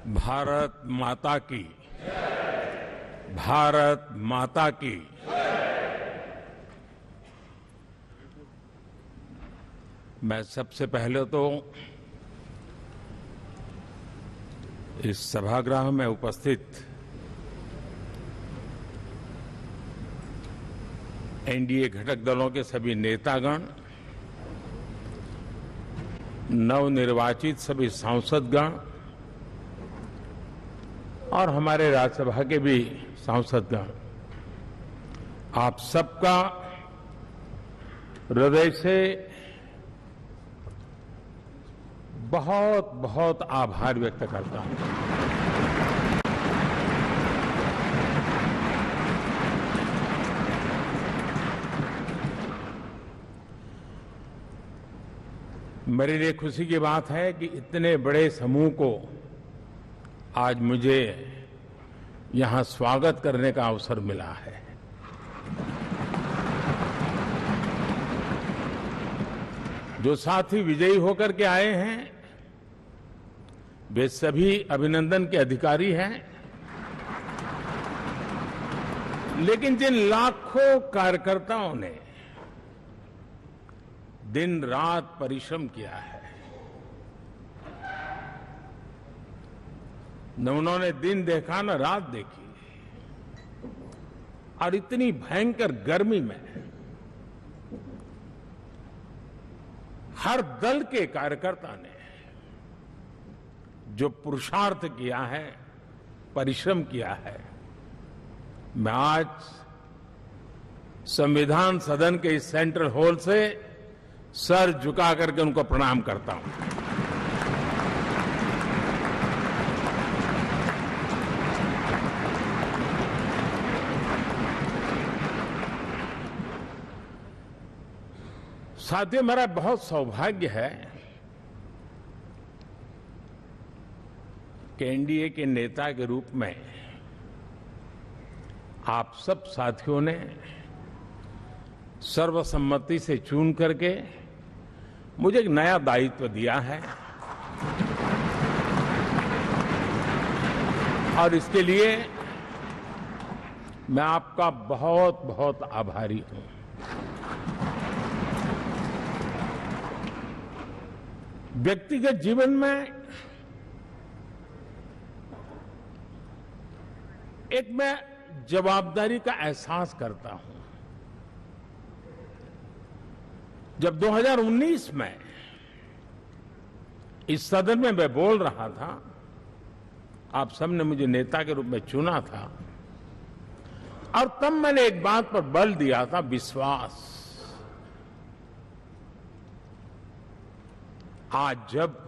भारत माता की, भारत माता की। मैं सबसे पहले तो इस सभागृह में उपस्थित एनडीए घटक दलों के सभी नेतागण, नवनिर्वाचित सभी सांसदगण और हमारे राज्यसभा के भी सांसदगण, आप सबका हृदय से बहुत बहुत आभार व्यक्त करता हूं। मेरे लिए खुशी की बात है कि इतने बड़े समूह को आज मुझे यहां स्वागत करने का अवसर मिला है। जो साथी विजयी होकर के आए हैं वे सभी अभिनंदन के अधिकारी हैं, लेकिन जिन लाखों कार्यकर्ताओं ने दिन रात परिश्रम किया है, न उन्होंने दिन देखा न रात देखी, और इतनी भयंकर गर्मी में हर दल के कार्यकर्ता ने जो पुरुषार्थ किया है, परिश्रम किया है, मैं आज संविधान सदन के इस सेंट्रल हॉल से सर झुका करके उनको प्रणाम करता हूं। साथियों, मेरा बहुत सौभाग्य है कि एनडीए के नेता के रूप में आप सब साथियों ने सर्वसम्मति से चुन करके मुझे एक नया दायित्व दिया है, और इसके लिए मैं आपका बहुत बहुत आभारी हूं। व्यक्तिगत जीवन में एक मैं जवाबदारी का एहसास करता हूं। जब 2019 में इस सदन में मैं बोल रहा था, आप सबने मुझे नेता के रूप में चुना था, और तब मैंने एक बात पर बल दिया था, विश्वास। आज जब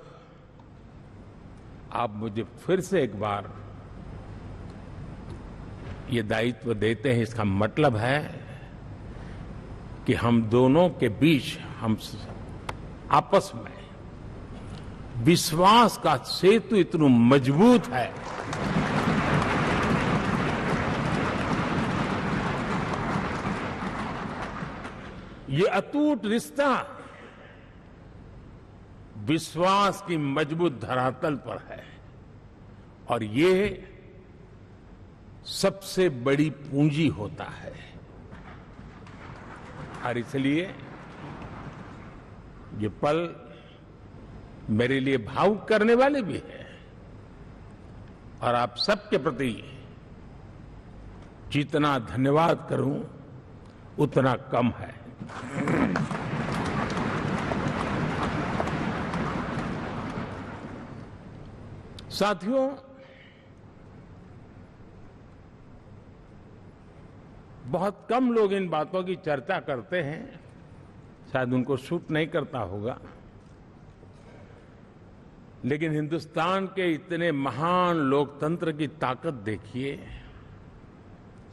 आप मुझे फिर से एक बार ये दायित्व देते हैं, इसका मतलब है कि हम दोनों के बीच, हम आपस में विश्वास का सेतु इतना मजबूत है ये अटूट रिश्ता विश्वास की मजबूत धरातल पर है, और ये सबसे बड़ी पूंजी होता है। और इसलिए ये पल मेरे लिए भावुक करने वाले भी हैं, और आप सबके प्रति जितना धन्यवाद करूं उतना कम है। साथियों, बहुत कम लोग इन बातों की चर्चा करते हैं, शायद उनको सूट नहीं करता होगा, लेकिन हिंदुस्तान के इतने महान लोकतंत्र की ताकत देखिए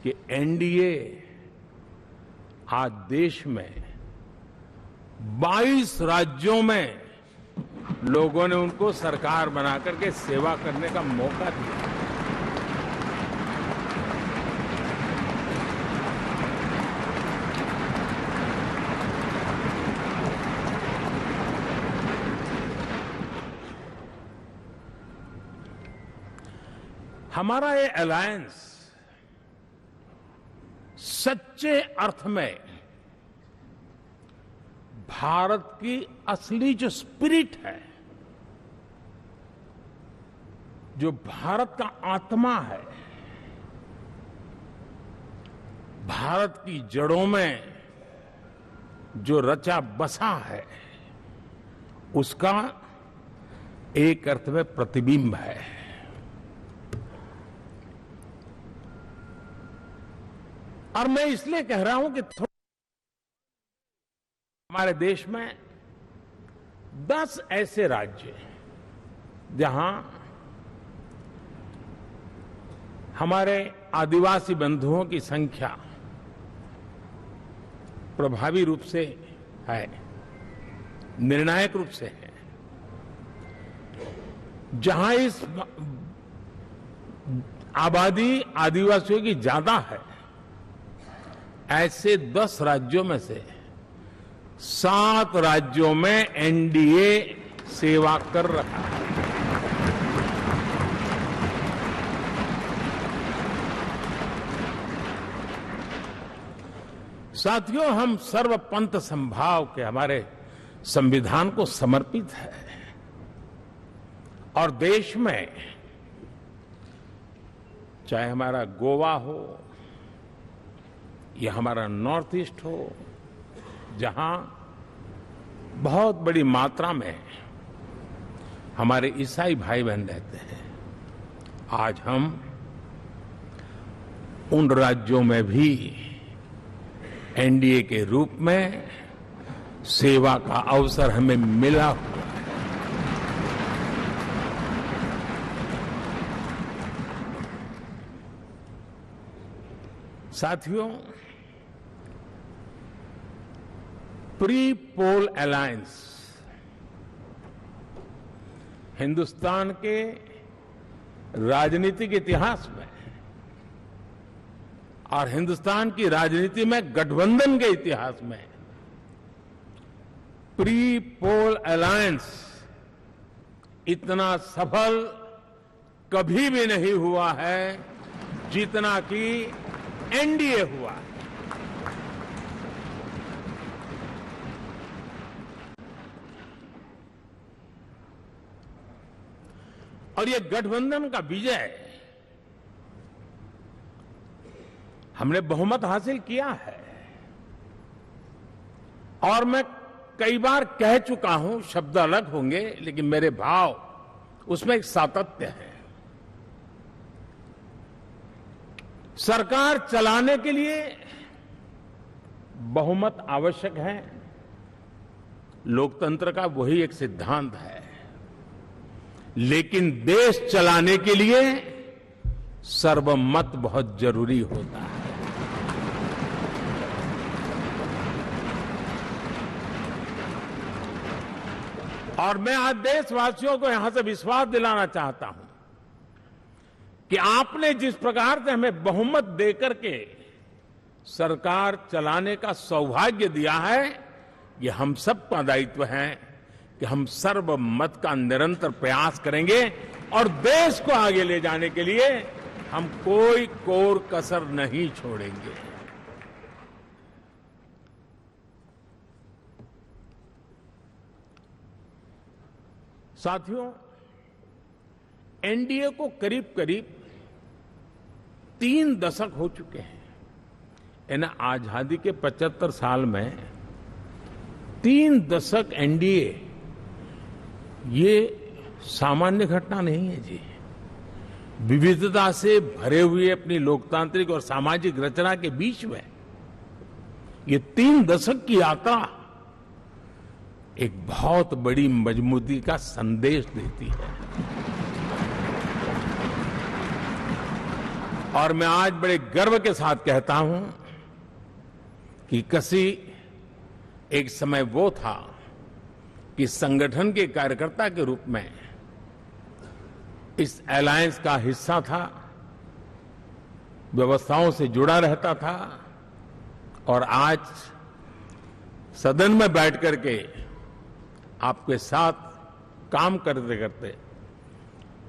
कि एनडीए आज देश में 22 राज्यों में लोगों ने उनको सरकार बना करके सेवा करने का मौका दिया। हमारा ये अलायंस सच्चे अर्थ में भारत की असली जो स्पिरिट है, जो भारत का आत्मा है, भारत की जड़ों में जो रचा बसा है, उसका एक अर्थ में प्रतिबिंब है। और मैं इसलिए कह रहा हूं कि हमारे देश में 10 ऐसे राज्य जहां हमारे आदिवासी बंधुओं की संख्या प्रभावी रूप से है, निर्णायक रूप से है, जहां इस आबादी आदिवासियों की ज्यादा है, ऐसे 10 राज्यों में से 7 राज्यों में एनडीए सेवा कर रहा है। साथियों, हम सर्वपंथ संभाव के हमारे संविधान को समर्पित है और देश में चाहे हमारा गोवा हो या हमारा नॉर्थ ईस्ट हो, जहां बहुत बड़ी मात्रा में हमारे ईसाई भाई बहन रहते हैं, आज हम उन राज्यों में भी एनडीए के रूप में सेवा का अवसर हमें मिला हुआ है। साथियों, प्री पोल अलायंस हिंदुस्तान के राजनीतिक इतिहास में और हिंदुस्तान की राजनीति में गठबंधन के इतिहास में प्री पोल अलायंस इतना सफल कभी भी नहीं हुआ है जितना कि एनडीए हुआ है। और ये गठबंधन का विजय हमने बहुमत हासिल किया है और मैं कई बार कह चुका हूं, शब्द अलग होंगे लेकिन मेरे भाव उसमें एक सातत्य है। सरकार चलाने के लिए बहुमत आवश्यक है, लोकतंत्र का वही एक सिद्धांत है, लेकिन देश चलाने के लिए सर्वमत बहुत जरूरी होता है। और मैं आज देशवासियों को यहां से विश्वास दिलाना चाहता हूं कि आपने जिस प्रकार से हमें बहुमत देकर के सरकार चलाने का सौभाग्य दिया है, ये हम सबका दायित्व है कि हम सर्वमत का निरंतर प्रयास करेंगे और देश को आगे ले जाने के लिए हम कोई कोर कसर नहीं छोड़ेंगे। साथियों, एनडीए को करीब करीब 3 दशक हो चुके हैं। यानी आजादी के 75 साल में 3 दशक एनडीए, ये सामान्य घटना नहीं है जी। विविधता से भरे हुए अपनी लोकतांत्रिक और सामाजिक रचना के बीच में ये 3 दशक की यात्रा एक बहुत बड़ी मजबूती का संदेश देती है। और मैं आज बड़े गर्व के साथ कहता हूं कि किसी एक समय वो था कि संगठन के कार्यकर्ता के रूप में इस अलायंस का हिस्सा था, व्यवस्थाओं से जुड़ा रहता था और आज सदन में बैठ करके आपके साथ काम करते करते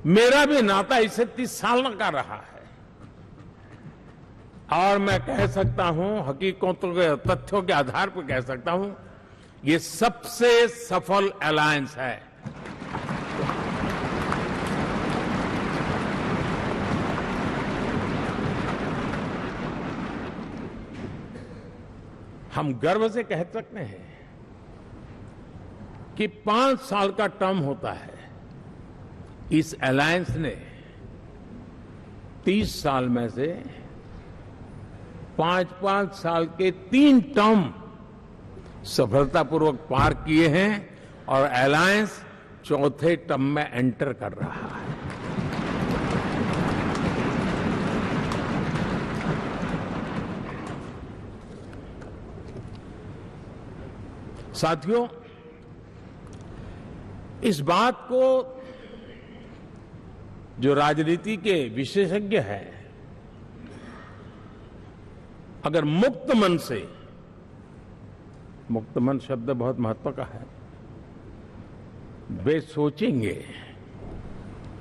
मेरा भी नाता इससे 30 साल का रहा है और मैं कह सकता हूं, हकीकतों के तथ्यों के आधार पर कह सकता हूं, ये सबसे सफल अलायंस है। हम गर्व से कह सकते हैं कि 5 साल का टर्म होता है। इस अलायंस ने 30 साल में से 5-5 साल के 3 टर्म सफलतापूर्वक पार किए हैं और अलायंस चौथे टर्म में एंटर कर रहा है। साथियों, इस बात को जो राजनीति के विशेषज्ञ हैं, अगर मुक्त मन से, मुक्त मन शब्द बहुत महत्व का है, वे सोचेंगे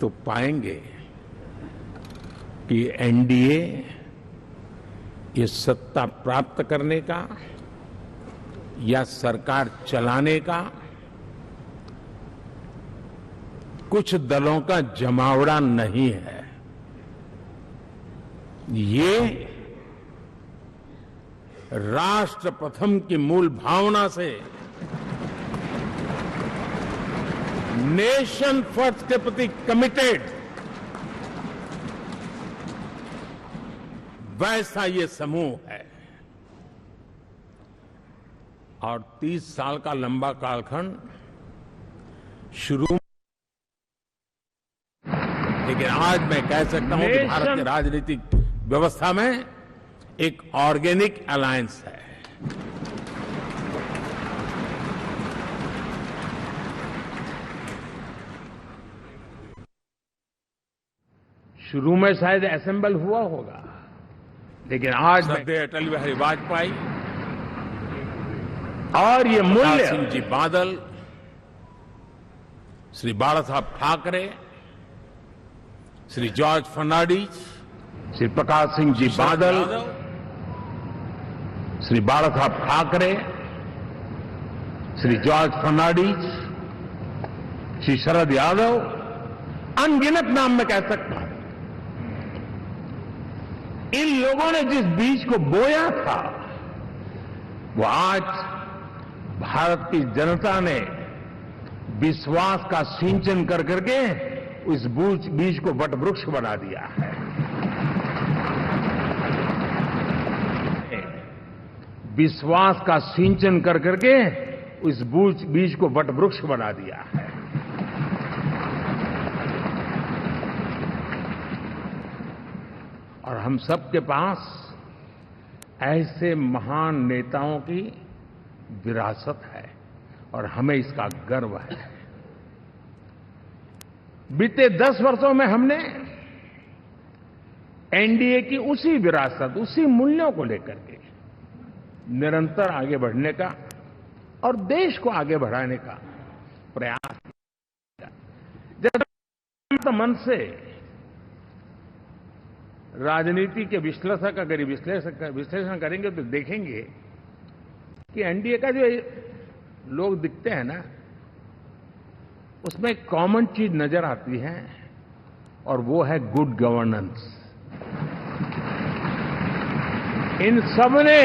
तो पाएंगे कि एनडीए ये सत्ता प्राप्त करने का या सरकार चलाने का कुछ दलों का जमावड़ा नहीं है। ये राष्ट्र प्रथम की मूल भावना से, नेशन फर्स्ट के प्रति कमिटेड, वैसा ये समूह है। और 30 साल का लंबा कालखंड शुरू, लेकिन आज मैं कह सकता हूं कि भारत की राजनीतिक व्यवस्था में एक ऑर्गेनिक अलायंस है। शुरू में शायद असेंबल हुआ होगा, लेकिन आज अटल बिहारी वाजपेयी और ये मूल्य सिंह जी बादल, श्री बाला साहब ठाकरे, श्री जॉर्ज फर्नांडिस, श्री प्रकाश सिंह जी बादल, श्री बाला साहब ठाकरे, श्री जॉर्ज फर्नांडिस, श्री शरद यादव, अनगिनत नाम में कह सकता हूं। इन लोगों ने जिस बीज को बोया था, वो आज भारत की जनता ने विश्वास का सिंचन कर करके उस बीज को वटवृक्ष बना दिया है। विश्वास का सिंचन कर करके उस बीज को वटवृक्ष बना दिया है। और हम सबके पास ऐसे महान नेताओं की विरासत है और हमें इसका गर्व है। बीते 10 वर्षों में हमने एनडीए की उसी विरासत, उसी मूल्यों को लेकर के निरंतर आगे बढ़ने का और देश को आगे बढ़ाने का प्रयास किया। जब मन से राजनीति के विश्लेषक अगर विश्लेषण करेंगे तो देखेंगे कि एनडीए का जो लोग दिखते हैं ना, उसमें एक कॉमन चीज नजर आती है और वो है गुड गवर्नेंस। इन सब ने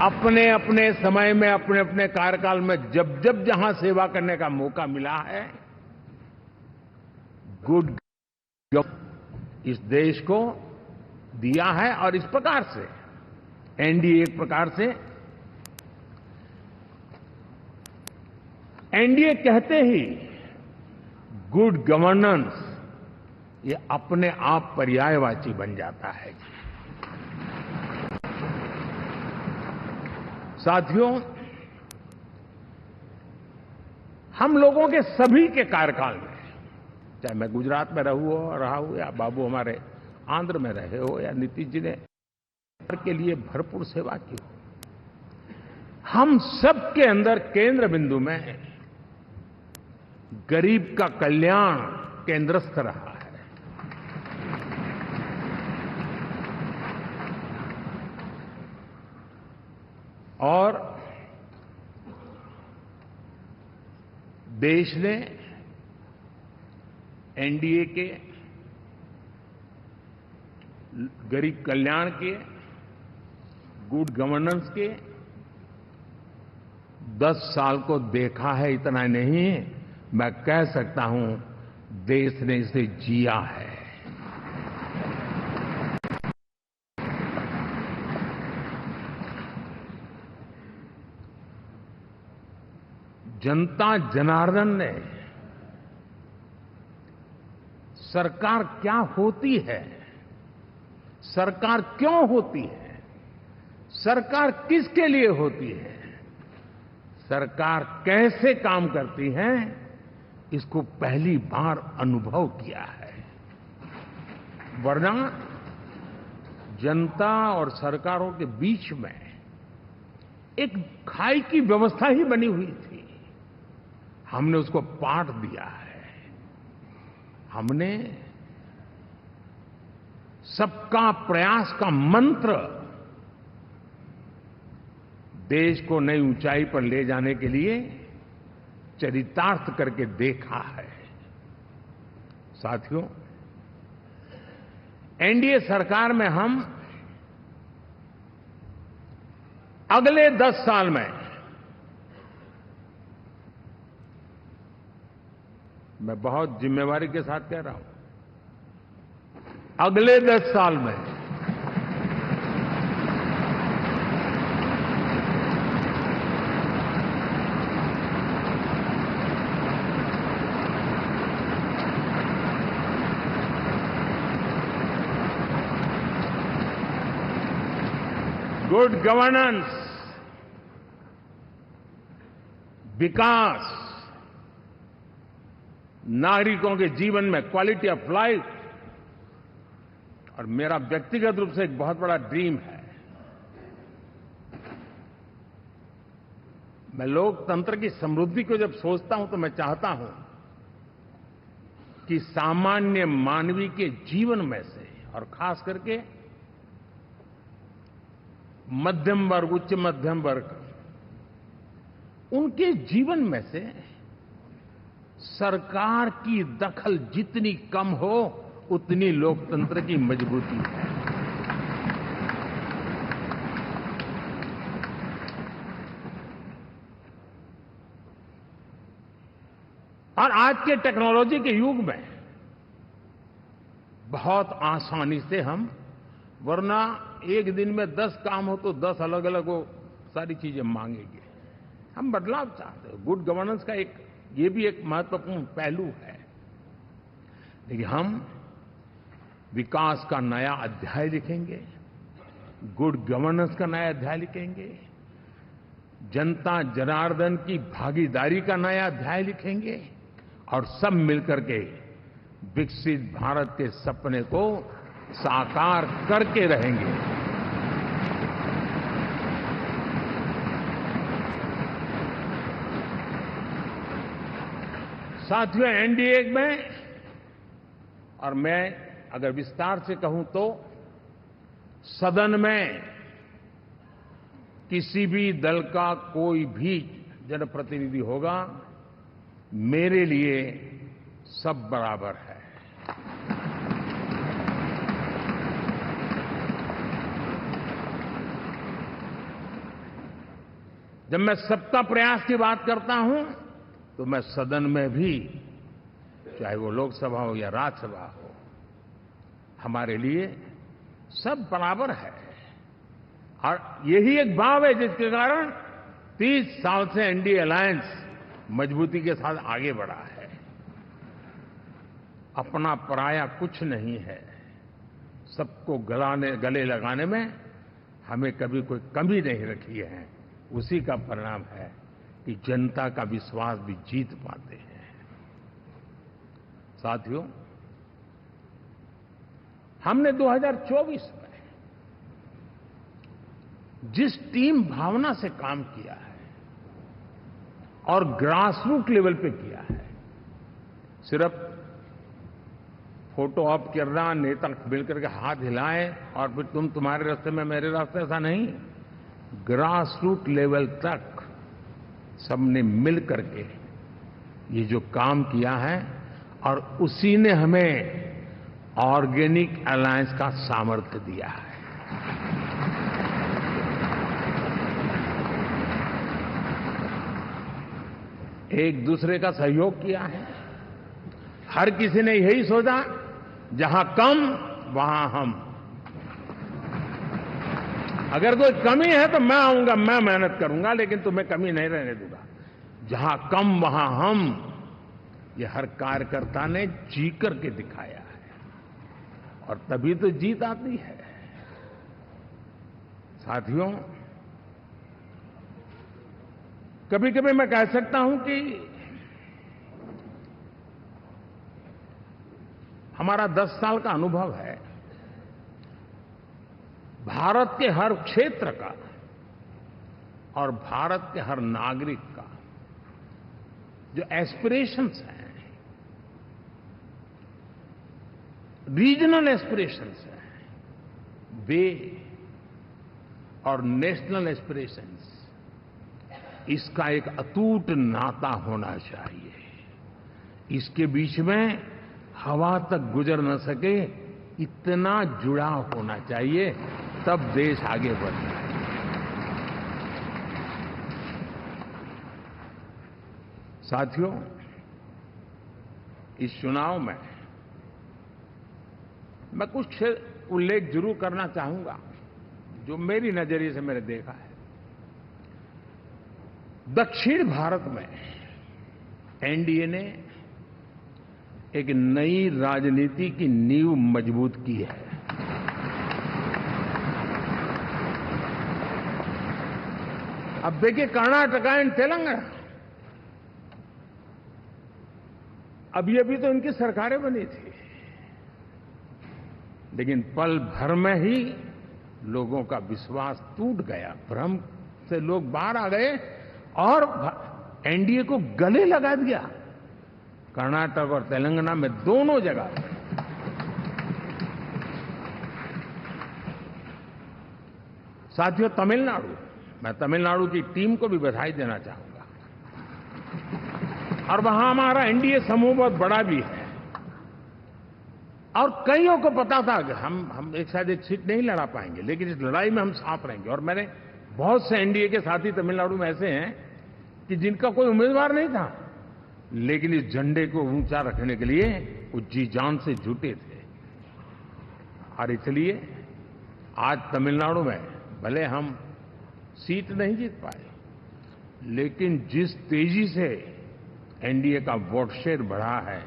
अपने अपने समय में, अपने अपने कार्यकाल में जब जब जहां सेवा करने का मौका मिला है, गुड इस देश को दिया है। और इस प्रकार से एनडीए एक प्रकार से, एनडीए कहते ही गुड गवर्नेंस ये अपने आप पर्यायवाची बन जाता है। साथियों, हम लोगों के सभी के कार्यकाल में, चाहे मैं गुजरात में रहा हूं या बाबू हमारे आंध्र में रहे हो या नीतीश जी ने के लिए भरपूर सेवा की हो, हम सब के अंदर केंद्र बिंदु में गरीब का कल्याण केंद्रस्थ रहा है। और देश ने एनडीए के गरीब कल्याण के, गुड गवर्नेंस के 10 साल को देखा है। इतना नहीं, मैं कह सकता हूं देश ने इसे जिया है। जनता जनार्दन ने सरकार क्या होती है, सरकार क्यों होती है, सरकार किसके लिए होती है, सरकार कैसे काम करती है, इसको पहली बार अनुभव किया है। वरना जनता और सरकारों के बीच में एक खाई की व्यवस्था ही बनी हुई थी। हमने उसको पाट दिया है। हमने सबका प्रयास का मंत्र देश को नई ऊंचाई पर ले जाने के लिए चरितार्थ करके देखा है। साथियों, एनडीए सरकार में हम अगले 10 साल में, मैं बहुत जिम्मेवारी के साथ कह रहा हूं, अगले 10 साल में गुड गवर्नेंस, विकास, नागरिकों के जीवन में क्वालिटी ऑफ लाइफ, और मेरा व्यक्तिगत रूप से एक बहुत बड़ा ड्रीम है, मैं लोकतंत्र की समृद्धि को जब सोचता हूं तो मैं चाहता हूं कि सामान्य मानवीय के जीवन में से, और खास करके मध्यम वर्ग, उच्च मध्यम वर्ग, उनके जीवन में से सरकार की दखल जितनी कम हो उतनी लोकतंत्र की मजबूती है। और आज के टेक्नोलॉजी के युग में बहुत आसानी से हम, वरना एक दिन में 10 काम हो तो 10 अलग अलग वो सारी चीजें मांगेंगे। हम बदलाव चाहते हैं। गुड गवर्नेंस का ये भी एक महत्वपूर्ण पहलू है। लेकिन हम विकास का नया अध्याय लिखेंगे, गुड गवर्नेंस का नया अध्याय लिखेंगे, जनता जनार्दन की भागीदारी का नया अध्याय लिखेंगे, और सब मिलकर के विकसित भारत के सपने को साकार करके रहेंगे। साथियों, एनडीए में, और मैं अगर विस्तार से कहूं तो सदन में किसी भी दल का कोई भी जनप्रतिनिधि होगा, मेरे लिए सब बराबर है। जब मैं सबका प्रयास की बात करता हूं तो मैं सदन में भी, चाहे वो लोकसभा हो या राज्यसभा हो, हमारे लिए सब बराबर है। और यही एक भाव है जिसके कारण 30 साल से एनडीए अलायंस मजबूती के साथ आगे बढ़ा है। अपना पराया कुछ नहीं है। सबको गले लगाने में हमें कभी कोई कमी नहीं रखी है। उसी का परिणाम है कि जनता का विश्वास भी जीत पाते हैं। साथियों, हमने 2024 में जिस टीम भावना से काम किया है और ग्रासरूट लेवल पे किया है, सिर्फ फोटो ऑप करना, नेता मिलकर के हाथ हिलाएं और फिर तुम्हारे रास्ते में मेरे रास्ते, ऐसा नहीं। ग्रास रूट लेवल तक सबने मिल करके ये जो काम किया है और उसी ने हमें ऑर्गेनिक अलायंस का सामर्थ्य दिया है। एक दूसरे का सहयोग किया है। हर किसी ने यही सोचा, जहां कम वहां हम। अगर कोई कमी है तो मैं आऊंगा, मैं मेहनत करूंगा, लेकिन तुम्हें कमी नहीं रहने दूंगा। जहां कम वहां हम, ये हर कार्यकर्ता ने जी करके दिखाया है और तभी तो जीत आती है। साथियों, कभी कभी मैं कह सकता हूं कि हमारा 10 साल का अनुभव है, भारत के हर क्षेत्र का और भारत के हर नागरिक का जो एस्पिरेशंस हैं, रीजनल एस्पिरेशंस हैं, वे और नेशनल एस्पिरेशंस, इसका एक अटूट नाता होना चाहिए। इसके बीच में हवा तक गुजर न सके, इतना जुड़ाव होना चाहिए, तब देश आगे बढ़ता है। साथियों, इस चुनाव में मैं कुछ उल्लेख जरूर करना चाहूंगा जो मेरी नजरिए से मैंने देखा है। दक्षिण भारत में एनडीए ने एक नई राजनीति की नींव मजबूत की है। अब देखिए, कर्नाटक एंड तेलंगाना, अभी तो इनकी सरकारें बनी थी, लेकिन पल भर में ही लोगों का विश्वास टूट गया, भ्रम से लोग बाहर आ गए और एनडीए को गले लगा दिया। कर्नाटक और तेलंगाना में दोनों जगह साथियों, तमिलनाडु, मैं तमिलनाडु की टीम को भी बधाई देना चाहूंगा और वहां हमारा एनडीए समूह बहुत बड़ा भी है और कईयों को पता था कि हम एक साथ एक सीट नहीं लड़ा पाएंगे, लेकिन इस लड़ाई में हम साथ रहेंगे। और मैंने बहुत से एनडीए के साथी तमिलनाडु में ऐसे हैं कि जिनका कोई उम्मीदवार नहीं था, लेकिन इस झंडे को ऊंचा रखने के लिए वो जी जान से जुटे थे। और इसलिए आज तमिलनाडु में भले हम सीट नहीं जीत पाए, लेकिन जिस तेजी से एनडीए का वोट शेयर बढ़ा है,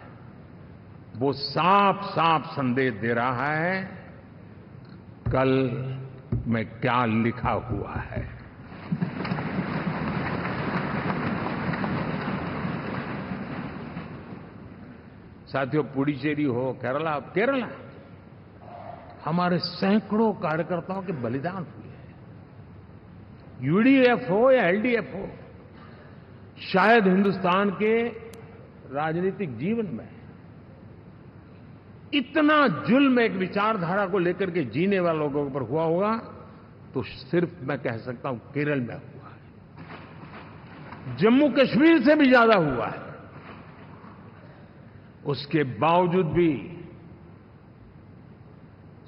वो साफ साफ संदेश दे रहा है कल में क्या लिखा हुआ है। साथियों, पुडुचेरी हो, केरला, हमारे सैकड़ों कार्यकर्ताओं के बलिदान हुए हैं। यूडीएफ हो या एलडीएफ हो, शायद हिंदुस्तान के राजनीतिक जीवन में इतना जुल्म एक विचारधारा को लेकर के जीने वालों के ऊपर हुआ होगा तो सिर्फ मैं कह सकता हूं केरल में हुआ है। जम्मू कश्मीर से भी ज्यादा हुआ है। उसके बावजूद भी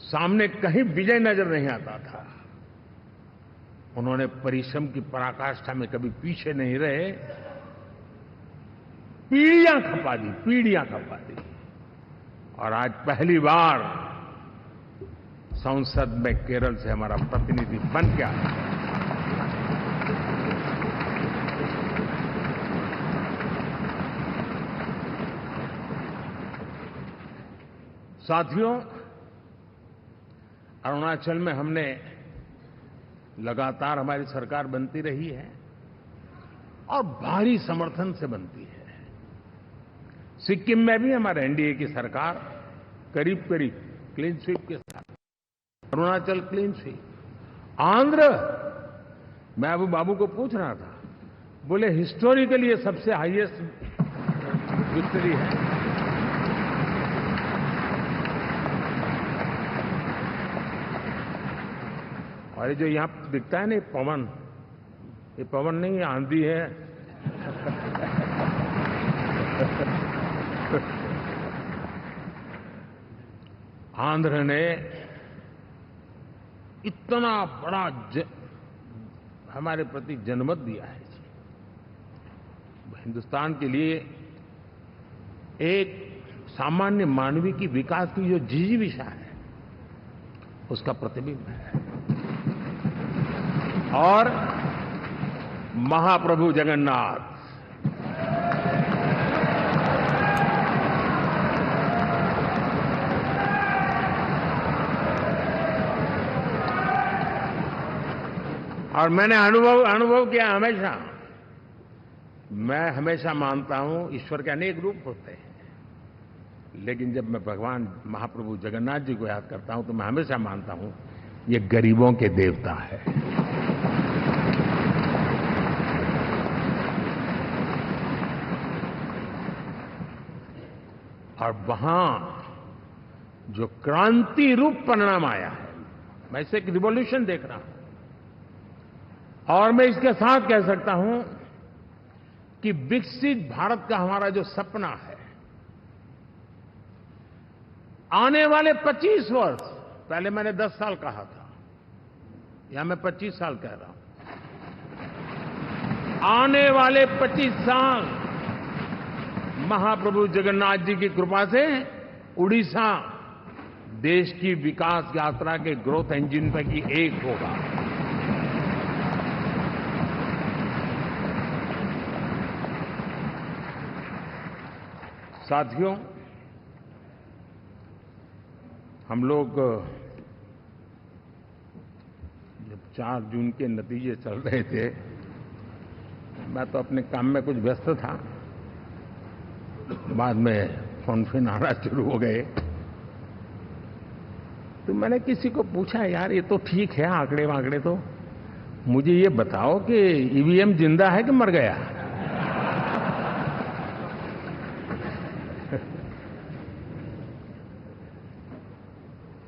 सामने कहीं विजय नजर नहीं आता था। उन्होंने परिश्रम की पराकाष्ठा में कभी पीछे नहीं रहे, पीढ़ियां खपा दी। और आज पहली बार संसद में केरल से हमारा प्रतिनिधि बन के आया। साथियों, अरुणाचल में हमने लगातार, हमारी सरकार बनती रही है और भारी समर्थन से बनती है। सिक्किम में भी हमारे एनडीए की सरकार करीब क्लीन स्वीप के साथ, अरुणाचल क्लीन स्वीप। आंध्र, मैं अबू बाबू को पूछ रहा था, बोले हिस्टोरिकली ये सबसे हाईएस्ट विक्ट्री है। और ये जो यहां दिखता है ना, पवन, ये पवन नहीं, ये आंधी है। आंध्र ने इतना बड़ा हमारे प्रति जनमत दिया है। हिंदुस्तान के लिए एक सामान्य मानवीय की विकास की जो जिजीविषा है, उसका प्रतिबिंब है। और महाप्रभु जगन्नाथ, और मैंने अनुभव किया हमेशा। मैं हमेशा मानता हूं ईश्वर के अनेक रूप होते हैं, लेकिन जब मैं भगवान महाप्रभु जगन्नाथ जी को याद करता हूं तो मैं हमेशा मानता हूं ये गरीबों के देवता है। और वहां जो क्रांति रूप परिणाम आया है, मैं इसे एक रिवॉल्यूशन देख रहा हूं। और मैं इसके साथ कह सकता हूं कि विकसित भारत का हमारा जो सपना है, आने वाले 25 वर्ष, पहले मैंने 10 साल कहा था, यहां मैं 25 साल कह रहा हूं, आने वाले 25 साल महाप्रभु जगन्नाथ जी की कृपा से उड़ीसा देश की विकास यात्रा के ग्रोथ इंजन पैकी एक होगा। साथियों, हम लोग जब 4 जून के नतीजे चल रहे थे, मैं तो अपने काम में कुछ व्यस्त था, बाद में फोन आना शुरू हो गए। तो मैंने किसी को पूछा, यार ये तो ठीक है आंकड़े वांकड़े, तो मुझे ये बताओ कि ईवीएम जिंदा है कि मर गया?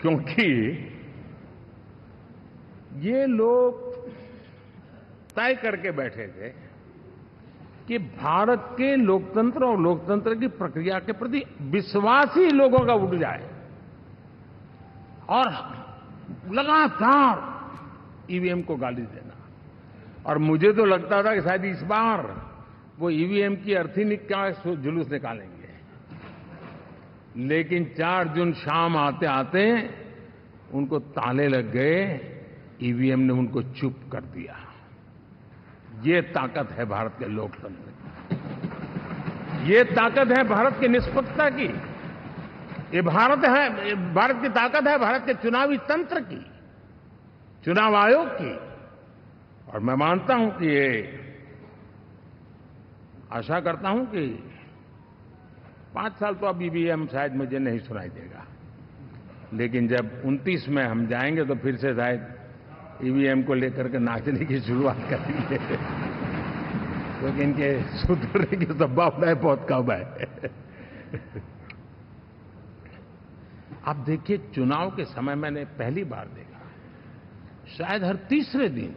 क्योंकि ये लोग तय करके बैठे थे कि भारत के लोकतंत्र और लोकतंत्र की प्रक्रिया के प्रति विश्वास ही लोगों का उठ जाए, और लगातार ईवीएम को गाली देना। और मुझे तो लगता था कि शायद इस बार वो ईवीएम की अर्थी का जुलूस निकालेंगे, लेकिन 4 जून शाम आते आते उनको ताले लग गए, ईवीएम ने उनको चुप कर दिया। ये ताकत है भारत के लोकतंत्र की, ये ताकत है भारत की निष्पक्षता की, ये भारत की ताकत है भारत के चुनावी तंत्र की, चुनाव आयोग की। और मैं मानता हूं कि ये आशा करता हूं कि 5 साल तो अब ईवीएम शायद मुझे नहीं सुनाई देगा, लेकिन जब 29 में हम जाएंगे तो फिर से शायद ईवीएम को लेकर के नाचने की शुरुआत करेंगे, क्योंकि इनके सुधरने की संभावना बहुत कम है। आप देखिए, चुनाव के समय मैंने पहली बार देखा, शायद हर तीसरे दिन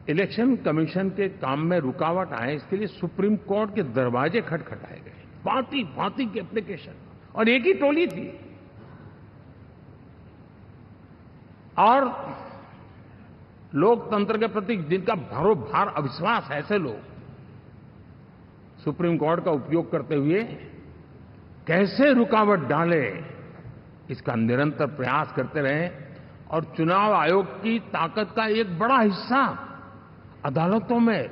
इलेक्शन कमीशन के काम में रुकावट आए, इसके लिए सुप्रीम कोर्ट के दरवाजे खटखटाए गए, भांति भांति के एप्लीकेशन, और एक ही टोली थी। और लोकतंत्र के प्रति जिनका भरोभार अविश्वास है, ऐसे लोग सुप्रीम कोर्ट का उपयोग करते हुए कैसे रुकावट डाले, इसका निरंतर प्रयास करते रहे। और चुनाव आयोग की ताकत का एक बड़ा हिस्सा अदालतों में,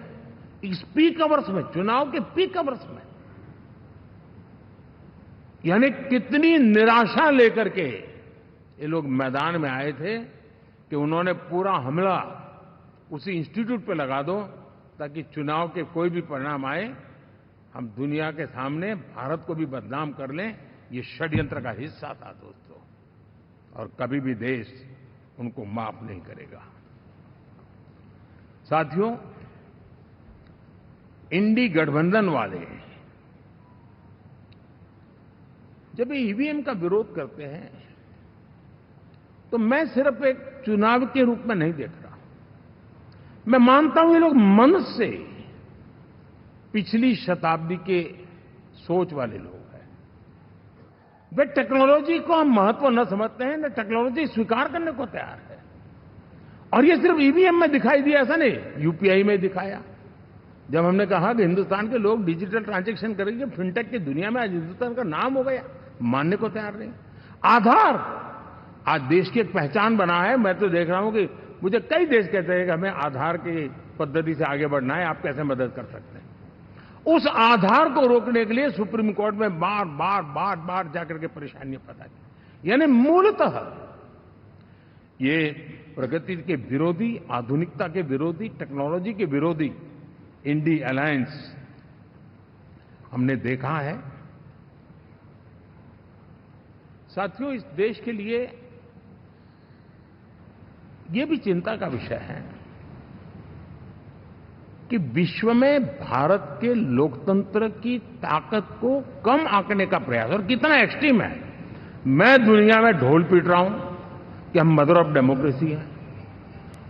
इस पीक अवर्स में, चुनाव के पीक अवर्स में, यानी कितनी निराशा लेकर के ये लोग मैदान में आए थे कि उन्होंने पूरा हमला उसी इंस्टीट्यूट पे लगा दो, ताकि चुनाव के कोई भी परिणाम आए, हम दुनिया के सामने भारत को भी बदनाम कर लें। ये षड्यंत्र का हिस्सा था दोस्तों, और कभी भी देश उनको माफ नहीं करेगा। साथियों, इंडी गठबंधन वाले जब ईवीएम का विरोध करते हैं तो मैं सिर्फ एक चुनाव के रूप में नहीं देख रहा। मैं मानता हूं ये लोग मन से पिछली शताब्दी के सोच वाले लोग हैं। वे टेक्नोलॉजी को हम महत्व न समझते हैं, न टेक्नोलॉजी स्वीकार करने को तैयार है। और ये सिर्फ ईवीएम में दिखाई दिया ऐसा नहीं, यूपीआई में दिखाया। जब हमने कहा कि हिंदुस्तान के लोग डिजिटल ट्रांजैक्शन करेंगे, फिनटेक की दुनिया में आज हिंदुस्तान का नाम हो गया, मानने को तैयार नहीं। आधार आज देश की एक पहचान बना है। मैं तो देख रहा हूं कि मुझे कई देश कहते हैं कि हमें आधार की पद्धति से आगे बढ़ना है, आप कैसे मदद कर सकते हैं। उस आधार को रोकने के लिए सुप्रीम कोर्ट में बार बार जाकर के परेशानियां पैदा की। यानी मूलतः ये प्रगति के विरोधी, आधुनिकता के विरोधी, टेक्नोलॉजी के विरोधी इंडी अलायंस हमने देखा है। साथियों, इस देश के लिए ये भी चिंता का विषय है कि विश्व में भारत के लोकतंत्र की ताकत को कम आंकने का प्रयास, और कितना एक्सट्रीम है। मैं दुनिया में ढोल पीट रहा हूं कि हम मदर ऑफ डेमोक्रेसी है,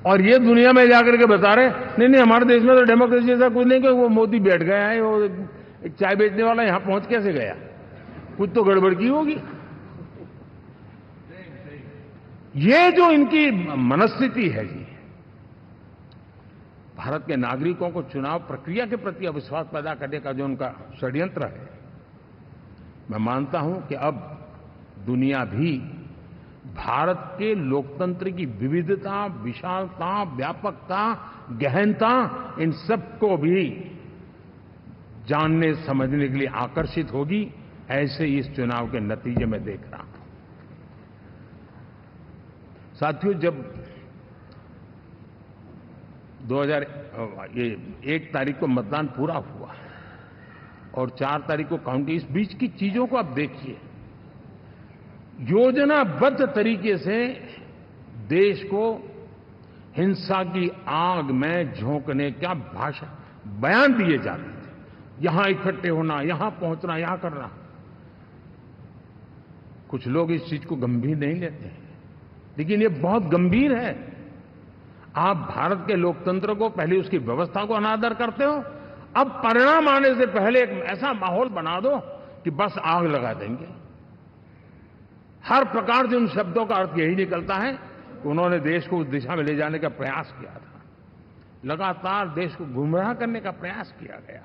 और ये दुनिया में जाकर के बता रहे नहीं हमारे देश में तो डेमोक्रेसी जैसा कुछ नहीं, कि वो मोदी बैठ गया है, वो एक चाय बेचने वाला यहां पहुंच कैसे गया, कुछ तो गड़बड़ की होगी। ये जो इनकी मनस्थिति है जी, भारत के नागरिकों को चुनाव प्रक्रिया के प्रति अविश्वास पैदा करने का जो उनका षड्यंत्र है, मैं मानता हूं कि अब दुनिया भी भारत के लोकतंत्र की विविधता, विशालता, व्यापकता, गहनता, इन सबको भी जानने समझने के लिए आकर्षित होगी। ऐसे ही इस चुनाव के नतीजे में देख रहा हूं। साथियों, जब 1 तारीख को मतदान पूरा हुआ और 4 तारीख को काउंटिंग, इस बीच की चीजों को आप देखिए। योजनाबद्ध तरीके से देश को हिंसा की आग में झोंकने का बयान दिए जाते थे। यहां इकट्ठे होना, यहां पहुंचना, यहां करना। कुछ लोग इस चीज को गंभीर नहीं लेते हैं, लेकिन ये बहुत गंभीर है। आप भारत के लोकतंत्र को, पहले उसकी व्यवस्था को अनादर करते हो, अब परिणाम आने से पहले एक ऐसा माहौल बना दो कि बस आग लगा देंगे। हर प्रकार से उन शब्दों का अर्थ यही निकलता है कि उन्होंने देश को उस दिशा में ले जाने का प्रयास किया था। लगातार देश को गुमराह करने का प्रयास किया गया,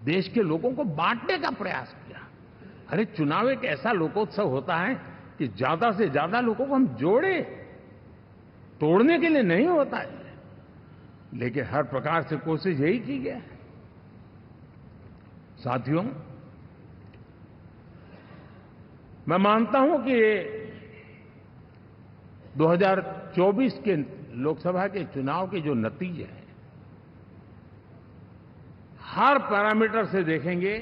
देश के लोगों को बांटने का प्रयास किया। अरे, चुनाव एक ऐसा लोकोत्सव होता है कि ज्यादा से ज्यादा लोगों को हम जोड़े, तोड़ने के लिए नहीं होता है। लेकिन हर प्रकार से कोशिश यही की गई। साथियों, मैं मानता हूं कि 2024 के लोकसभा के चुनाव के जो नतीजे हैं, हर पैरामीटर से देखेंगे,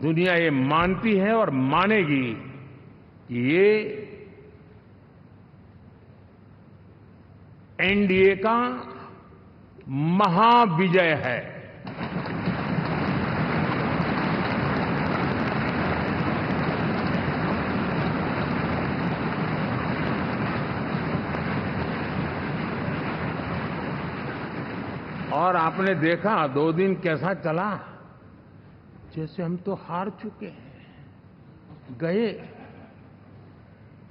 दुनिया ये मानती है और मानेगी कि ये एनडीए का महाविजय है। और आपने देखा 2 दिन कैसा चला, जैसे हम तो हार चुके हैं, गए।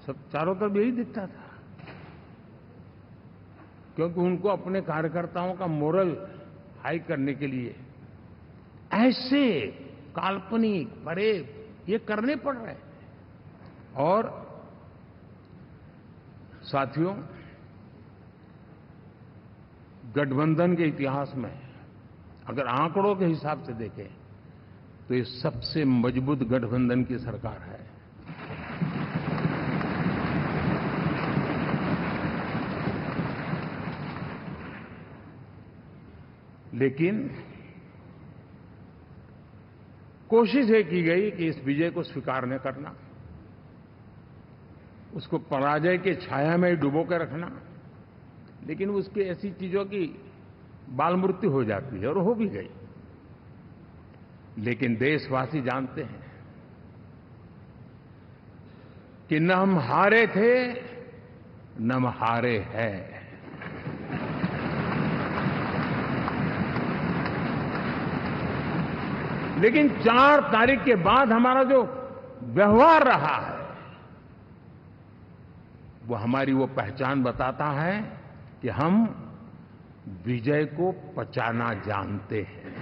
सब चारों तरफ यही दिखता था, क्योंकि उनको अपने कार्यकर्ताओं का मोरल हाई करने के लिए ऐसे काल्पनिक परेड ये करने पड़ रहे हैं। और साथियों, गठबंधन के इतिहास में अगर आंकड़ों के हिसाब से देखें तो ये सबसे मजबूत गठबंधन की सरकार है। लेकिन कोशिश ये की गई कि इस विजय को स्वीकार न करना, उसको पराजय के छाया में डुबो कर रखना। लेकिन उसकी ऐसी चीजों की बाल मृत्यु हो जाती है, और हो भी गई। लेकिन देशवासी जानते हैं कि न हम हारे थे न हम हारे हैं। लेकिन 4 तारीख के बाद हमारा जो व्यवहार रहा है वो हमारी वो पहचान बताता है कि हम विजय को पचाना जानते हैं।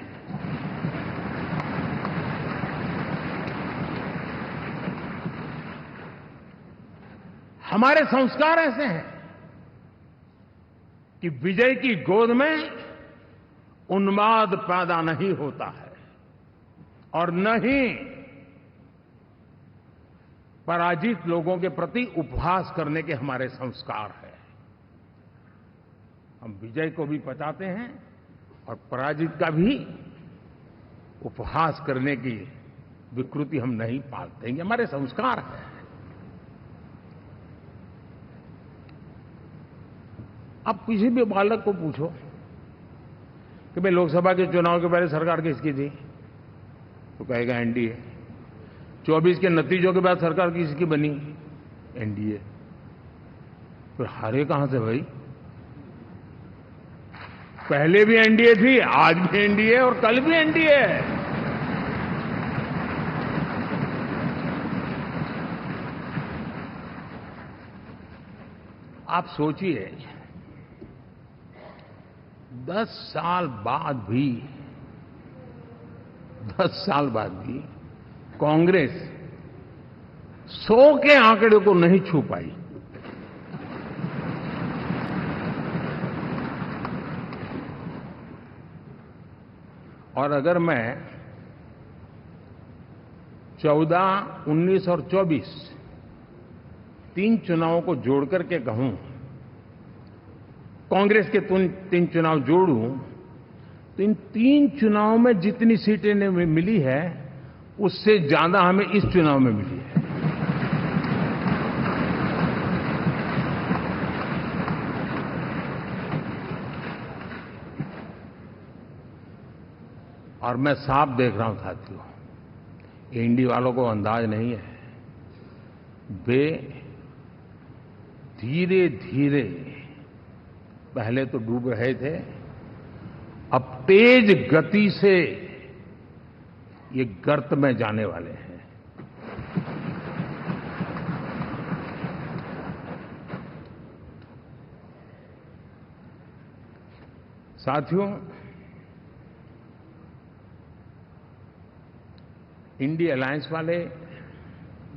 हमारे संस्कार ऐसे हैं कि विजय की गोद में उन्माद पैदा नहीं होता है और न ही पराजित लोगों के प्रति उपहास करने के हमारे संस्कार हैं। हम विजय को भी पचाते हैं और पराजित का भी उपहास करने की विकृति हम नहीं पालते। ये हमारे संस्कार हैं। अब किसी भी बालक को पूछो कि भाई लोकसभा के चुनाव के पहले सरकार किसकी थी, तो कहेगा एनडीए। 24 के नतीजों के बाद सरकार किसकी बनी, एनडीए। फिर हारे कहां से भाई? पहले भी एनडीए थी, आज भी एनडीए और कल भी एनडीए है। आप सोचिए 10 साल बाद भी कांग्रेस 100 के आंकड़े को नहीं छू पाई। और अगर मैं 14, 19 और 24 3 चुनावों को जोड़ करके कहूं, कांग्रेस के 3 चुनाव जोड़ूं, तो इन 3 चुनावों में जितनी सीटें मिली है उससे ज्यादा हमें इस चुनाव में मिली है। और मैं साफ देख रहा हूं साथियों, एनडीए वालों को अंदाज नहीं है। वे धीरे धीरे पहले तो डूब रहे थे, अब तेज गति से ये गर्त में जाने वाले हैं। साथियों, इंडिया अलायंस वाले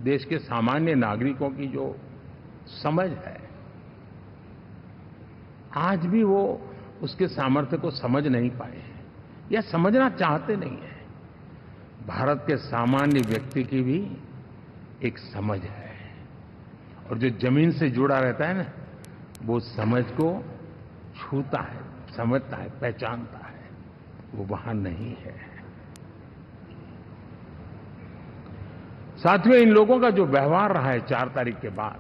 देश के सामान्य नागरिकों की जो समझ है, आज भी वो उसके सामर्थ्य को समझ नहीं पाए हैं या समझना चाहते नहीं हैं। भारत के सामान्य व्यक्ति की भी एक समझ है और जो जमीन से जुड़ा रहता है ना, वो समझ को छूता है, समझता है, पहचानता है। वो वहां नहीं है। साथियों, इन लोगों का जो व्यवहार रहा है 4 तारीख के बाद,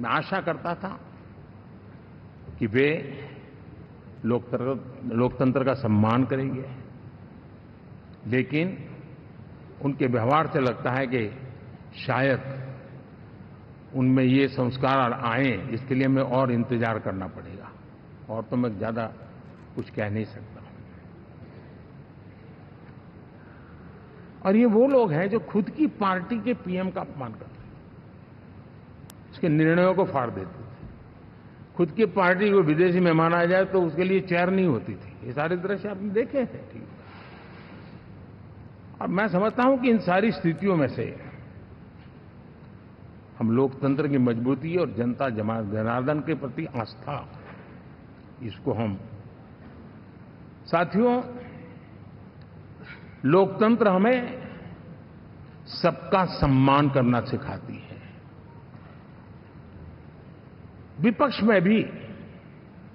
मैं आशा करता था कि वे लोकतंत्र का सम्मान करेंगे, लेकिन उनके व्यवहार से लगता है कि शायद उनमें ये संस्कार आए, इसके लिए हमें और इंतजार करना पड़ेगा। और तो मैं ज्यादा कुछ कह नहीं सकता। और ये वो लोग हैं जो खुद की पार्टी के पीएम का अपमान करते हैं, उसके निर्णयों को फाड़ देते थे। खुद की पार्टी को विदेशी मेहमान आ जाए तो उसके लिए चेयर नहीं होती थी। ये सारे दृश्य आपने देखे हैं। ठीक। और मैं समझता हूं कि इन सारी स्थितियों में से हम लोकतंत्र की मजबूती और जनता जनार्दन के प्रति आस्था, इसको हम साथियों, लोकतंत्र हमें सबका सम्मान करना सिखाती है। विपक्ष में भी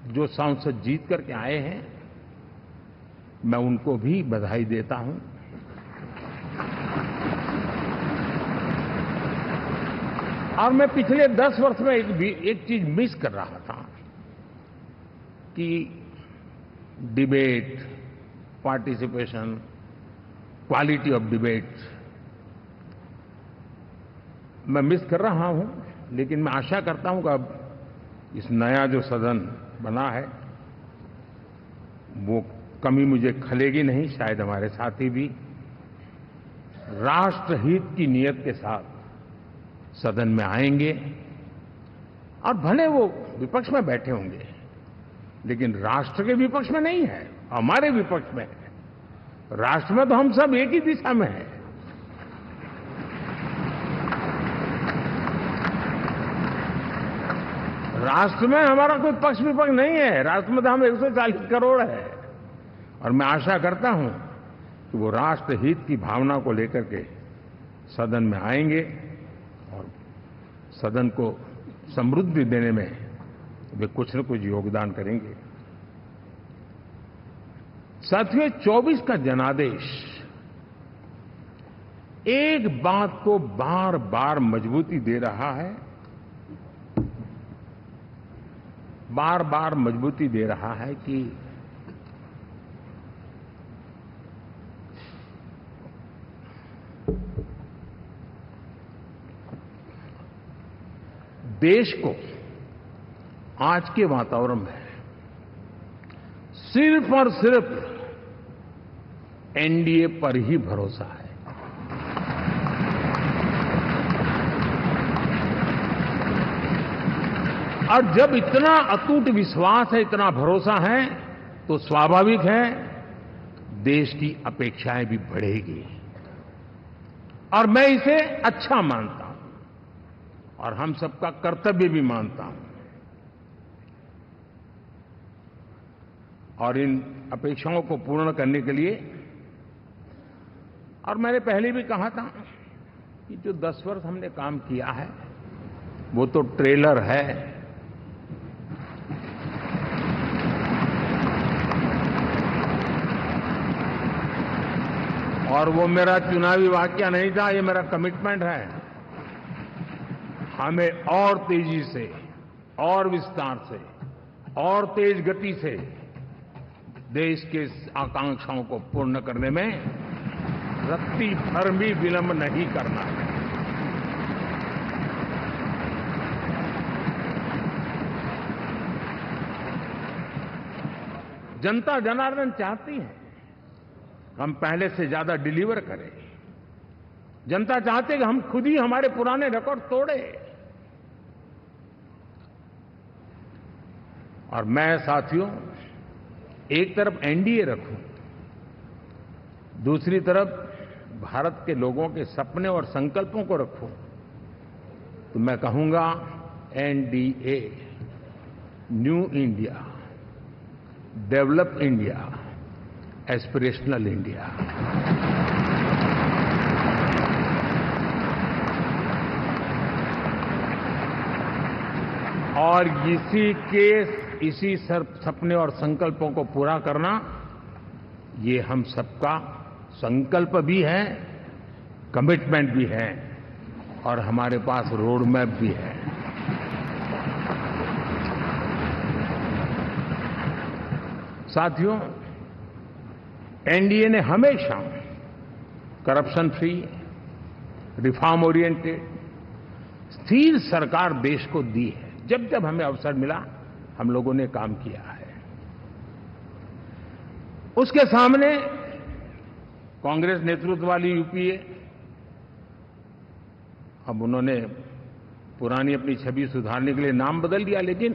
जो सांसद जीत करके आए हैं, मैं उनको भी बधाई देता हूं। और मैं पिछले 10 वर्ष में एक चीज मिस कर रहा था कि debate, participation, quality of debate, मैं मिस कर रहा हूं, लेकिन मैं आशा करता हूं कि अब इस नया जो सदन बना है वो कमी मुझे खलेगी नहीं। शायद हमारे साथी भी राष्ट्रहित की नीयत के साथ सदन में आएंगे और भले वो विपक्ष में बैठे होंगे, लेकिन राष्ट्र के विपक्ष में नहीं है, हमारे विपक्ष में है। राष्ट्र में तो हम सब एक ही दिशा में हैं। राष्ट्र में हमारा कोई पक्ष विपक्ष नहीं है। राष्ट्र में तो हम 140 करोड़ है। और मैं आशा करता हूं कि वो राष्ट्र हित की भावना को लेकर के सदन में आएंगे और सदन को समृद्धि देने में वे कुछ न कुछ योगदान करेंगे। साथियों, 24 का जनादेश एक बात को बार बार मजबूती दे रहा है, बार बार मजबूती दे रहा है कि देश को आज के वातावरण में सिर्फ और सिर्फ एनडीए पर ही भरोसा है। और जब इतना अटूट विश्वास है, इतना भरोसा है, तो स्वाभाविक है देश की अपेक्षाएं भी बढ़ेगी। और मैं इसे अच्छा मानता हूं और हम सबका कर्तव्य भी मानता हूं। और इन अपेक्षाओं को पूर्ण करने के लिए, और मैंने पहले भी कहा था कि जो 10 वर्ष हमने काम किया है वो तो ट्रेलर है। और वो मेरा चुनावी वाक्य नहीं था, ये मेरा कमिटमेंट है। हमें और तेजी से, और विस्तार से, और तेज गति से देश के आकांक्षाओं को पूर्ण करने में रत्ती भर भी विलंब नहीं करना है। जनता जनार्दन चाहती है हम पहले से ज्यादा डिलीवर करें। जनता चाहती है कि हम खुद ही हमारे पुराने रिकॉर्ड तोड़े। और मैं साथियों एक तरफ एनडीए रखूं, दूसरी तरफ भारत के लोगों के सपने और संकल्पों को रखूं, तो मैं कहूंगा NDA, new India, develop India, aspirational India. और इसी सपने और संकल्पों को पूरा करना, ये हम सबका संकल्प भी है, कमिटमेंट भी है, और हमारे पास रोड मैप भी है। साथियों, एनडीए ने हमेशा करप्शन फ्री, रिफॉर्म ओरिएंटेड, स्थिर सरकार देश को दी है। जब जब हमें अवसर मिला हम लोगों ने काम किया है। उसके सामने कांग्रेस नेतृत्व वाली यूपीए, अब उन्होंने पुरानी अपनी छवि सुधारने के लिए नाम बदल दिया, लेकिन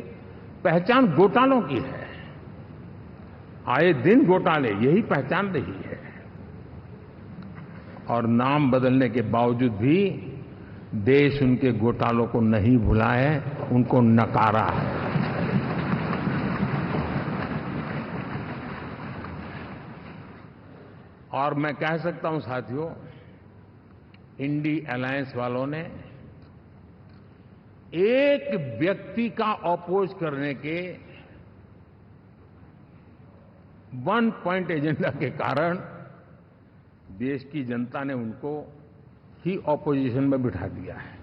पहचान घोटालों की है। आए दिन घोटाले, यही पहचान रही है। और नाम बदलने के बावजूद भी देश उनके घोटालों को नहीं भुला है, उनको नकारा है। और मैं कह सकता हूं साथियों, इंडी अलायंस वालों ने एक व्यक्ति का अपोज करने के वन पॉइंट एजेंडा के कारण देश की जनता ने उनको ही ऑपोजिशन में बिठा दिया है।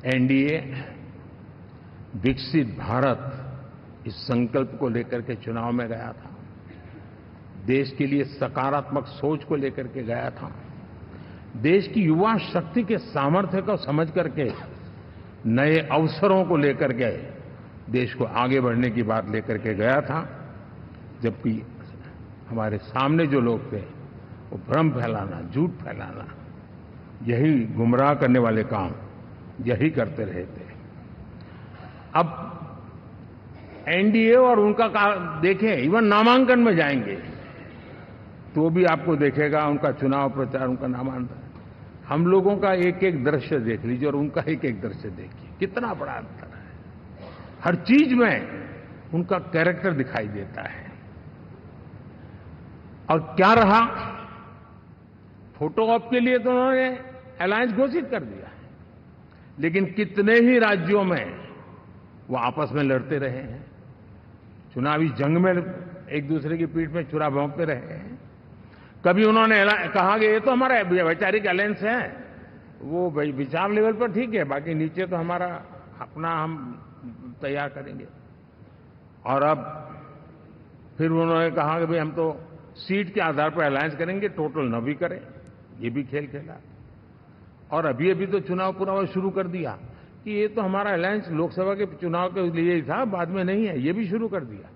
एनडीए विकसित भारत, इस संकल्प को लेकर के चुनाव में गया था। देश के लिए सकारात्मक सोच को लेकर के गया था। देश की युवा शक्ति के सामर्थ्य को समझ करके नए अवसरों को लेकर के देश को आगे बढ़ने की बात लेकर के गया था। जबकि हमारे सामने जो लोग थे वो भ्रम फैलाना, झूठ फैलाना, यही गुमराह करने वाले काम यही करते रहे थे। अब एनडीए और उनका देखें, इवन नामांकन में जाएंगे तो भी आपको देखेगा उनका चुनाव प्रचार, उनका नामांकन, हम लोगों का एक एक दृश्य देख लीजिए और उनका एक एक दृश्य देखिए, कितना बड़ा अंतर है। हर चीज में उनका कैरेक्टर दिखाई देता है। और क्या रहा, फोटो ऑप के लिए तो उन्होंने अलायंस घोषित कर दिया, लेकिन कितने ही राज्यों में वो आपस में लड़ते रहे हैं, चुनावी जंग में एक दूसरे की पीठ में छुरा भोंकते रहे हैं। कभी उन्होंने कहा कि ये तो हमारा वैचारिक अलायंस है, वो विचार लेवल पर ठीक है, बाकी नीचे तो हमारा अपना हम तैयार करेंगे। और अब फिर उन्होंने कहा कि भाई हम तो सीट के आधार पर अलायंस करेंगे, टोटल न भी करें, ये भी खेल खेला। और अभी अभी तो चुनाव पूरा शुरू कर दिया कि ये तो हमारा अलायंस लोकसभा के चुनाव के लिए ही था, बाद में नहीं है, ये भी शुरू कर दिया।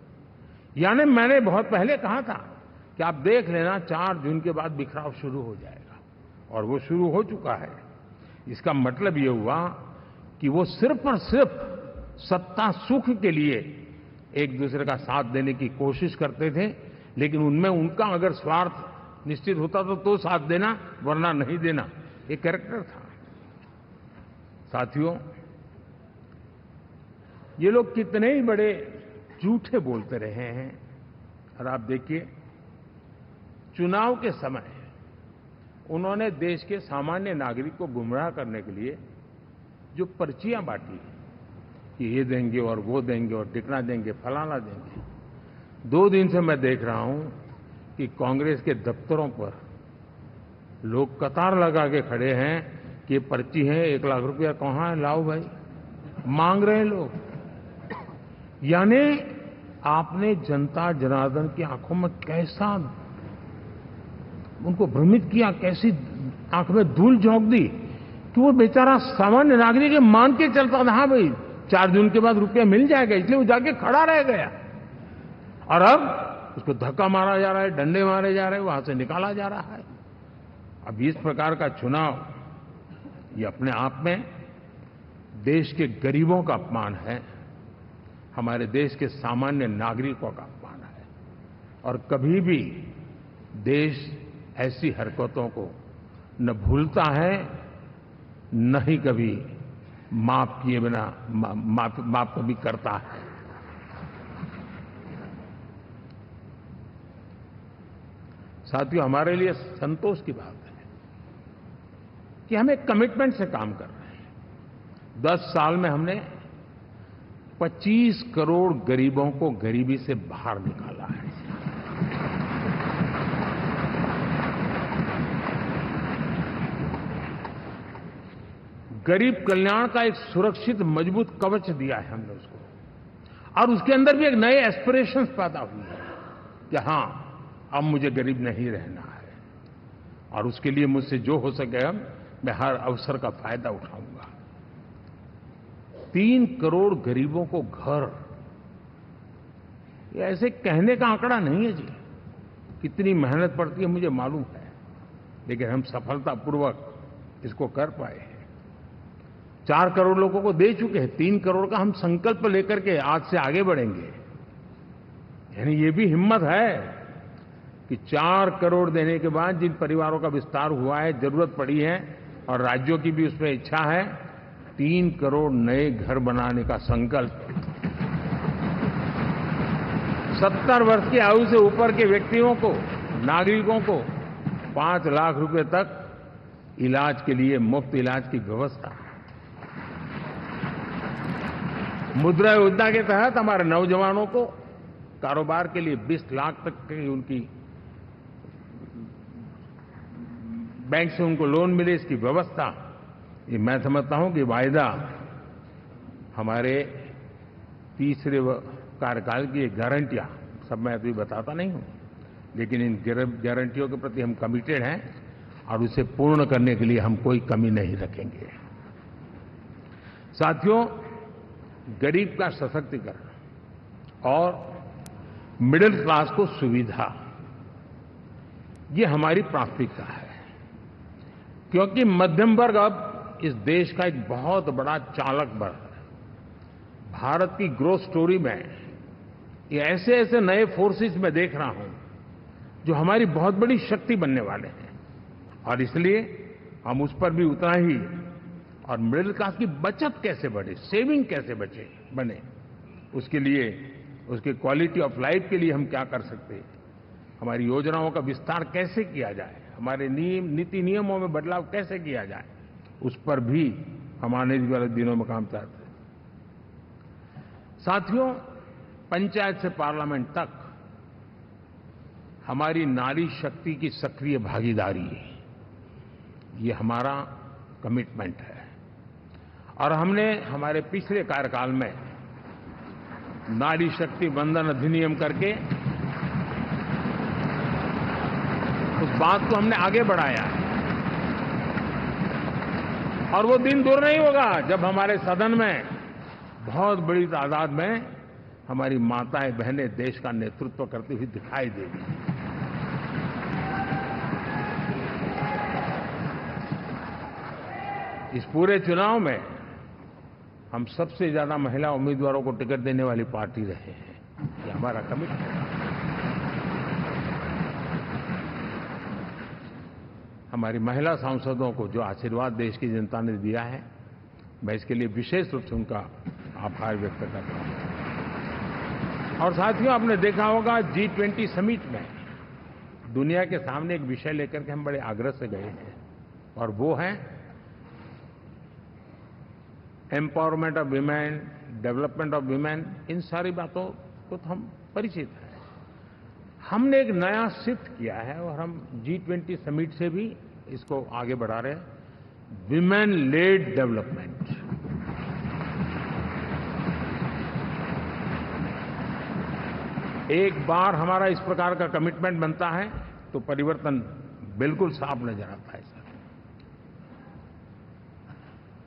यानी मैंने बहुत पहले कहा था कि आप देख लेना 4 जून के बाद बिखराव शुरू हो जाएगा, और वो शुरू हो चुका है। इसका मतलब ये हुआ कि वो सिर्फ और सिर्फ सत्ता सुख के लिए एक दूसरे का साथ देने की कोशिश करते थे, लेकिन उनमें उनका अगर स्वार्थ निश्चित होता तो साथ देना, वरना नहीं देना, ये कैरेक्टर था। साथियों, ये लोग कितने ही बड़े झूठे बोलते रहे हैं। और आप देखिए, चुनाव के समय उन्होंने देश के सामान्य नागरिक को गुमराह करने के लिए जो पर्चियां बांटी कि ये देंगे और वो देंगे और टिकना देंगे, फलाना देंगे, 2 दिन से मैं देख रहा हूं कि कांग्रेस के दफ्तरों पर लोग कतार लगा के खड़े हैं कि ये पर्ची है, 1 लाख रुपया कहां है, लाओ भाई, मांग रहे हैं लोग। यानी आपने जनता जनार्दन की आंखों में कैसा उनको भ्रमित किया, कैसी आंख में धूल झोंक दी कि वो बेचारा सामान्य नागरिक मान के चलता था, हाँ भाई 4 जून के बाद रुपया मिल जाएगा, इसलिए वो जाके खड़ा रह गया। और अब उसको धक्का मारा जा रहा है, डंडे मारे जा रहे हैं, वहां से निकाला जा रहा है। अब इस प्रकार का चुनाव, ये अपने आप में देश के गरीबों का अपमान है, हमारे देश के सामान्य नागरिकों का अपमान है। और कभी भी देश ऐसी हरकतों को न भूलता है, न ही कभी माफ किए बिना माफ कभी करता है। साथियों, हमारे लिए संतोष की बात है कि हम एक कमिटमेंट से काम कर रहे हैं। 10 साल में हमने 25 करोड़ गरीबों को गरीबी से बाहर निकाला है। गरीब कल्याण का एक सुरक्षित मजबूत कवच दिया है हमने उसको, और उसके अंदर भी एक नए एस्पिरेशंस पैदा हुए हैं कि हां, अब मुझे गरीब नहीं रहना है, और उसके लिए मुझसे जो हो सके मैं हर अवसर का फायदा उठाऊंगा। 3 करोड़ गरीबों को घर, ये ऐसे कहने का आंकड़ा नहीं है जी, कितनी मेहनत पड़ती है मुझे मालूम है, लेकिन हम सफलतापूर्वक इसको कर पाए हैं। 4 करोड़ लोगों को दे चुके हैं, 3 करोड़ का हम संकल्प लेकर के आज से आगे बढ़ेंगे। यानी ये भी हिम्मत है कि 4 करोड़ देने के बाद जिन परिवारों का विस्तार हुआ है, जरूरत पड़ी है, और राज्यों की भी उसमें इच्छा है, 3 करोड़ नए घर बनाने का संकल्प। 70 वर्ष की आयु से ऊपर के व्यक्तियों को, नागरिकों को 5 लाख रुपए तक इलाज के लिए मुफ्त इलाज की व्यवस्था। मुद्रा योजना के तहत हमारे नौजवानों को कारोबार के लिए 20 लाख तक की उनकी बैंक से उनको लोन मिले, इसकी व्यवस्था। ये मैं समझता हूं कि वायदा हमारे तीसरे कार्यकाल की गारंटियां, सब मैं अभी बताता नहीं हूं, लेकिन इन गारंटियों के प्रति हम कमिटेड हैं और उसे पूर्ण करने के लिए हम कोई कमी नहीं रखेंगे। साथियों, गरीब का सशक्तिकरण और मिडिल क्लास को सुविधा, ये हमारी प्राथमिकता है, क्योंकि मध्यम वर्ग अब इस देश का एक बहुत बड़ा चालक बल है। भारत की ग्रोथ स्टोरी में ये ऐसे ऐसे नए फोर्सेस मैं देख रहा हूं जो हमारी बहुत बड़ी शक्ति बनने वाले हैं, और इसलिए हम उस पर भी उतना ही, और मिडिल क्लास की बचत कैसे बढ़े, सेविंग कैसे बने, उसके लिए, उसके क्वालिटी ऑफ लाइफ के लिए हम क्या कर सकते हैं, हमारी योजनाओं का विस्तार कैसे किया जाए, हमारे नीति नियमों में बदलाव कैसे किया जाए, उस पर भी हम आने वाले दिनों में काम चाहते हैं। साथियों, पंचायत से पार्लियामेंट तक हमारी नारी शक्ति की सक्रिय भागीदारी, ये हमारा कमिटमेंट है, और हमने हमारे पिछले कार्यकाल में नारी शक्ति वंदन अधिनियम करके उस बात को हमने आगे बढ़ाया, और वो दिन दूर नहीं होगा जब हमारे सदन में बहुत बड़ी तादाद में हमारी माताएं बहनें देश का नेतृत्व करती हुई दिखाई देगी। इस पूरे चुनाव में हम सबसे ज्यादा महिला उम्मीदवारों को टिकट देने वाली पार्टी रहे हैं, ये हमारा कमिटमेंट है। हमारी महिला सांसदों को जो आशीर्वाद देश की जनता ने दिया है, मैं इसके लिए विशेष रूप से उनका आभार व्यक्त करता हूं। और साथियों, आपने देखा होगा G20 समिट में दुनिया के सामने एक विषय लेकर के हम बड़े आग्रह से गए हैं, और वो है empowerment of women, development of women. इन सारी बातों को तो हम परिचित हैं। हमने एक नया शिफ्ट किया है और हम G20 समिट से भी इसको आगे बढ़ा रहे हैं, विमेन लेड डेवलपमेंट। एक बार हमारा इस प्रकार का कमिटमेंट बनता है तो परिवर्तन बिल्कुल साफ नजर आता है।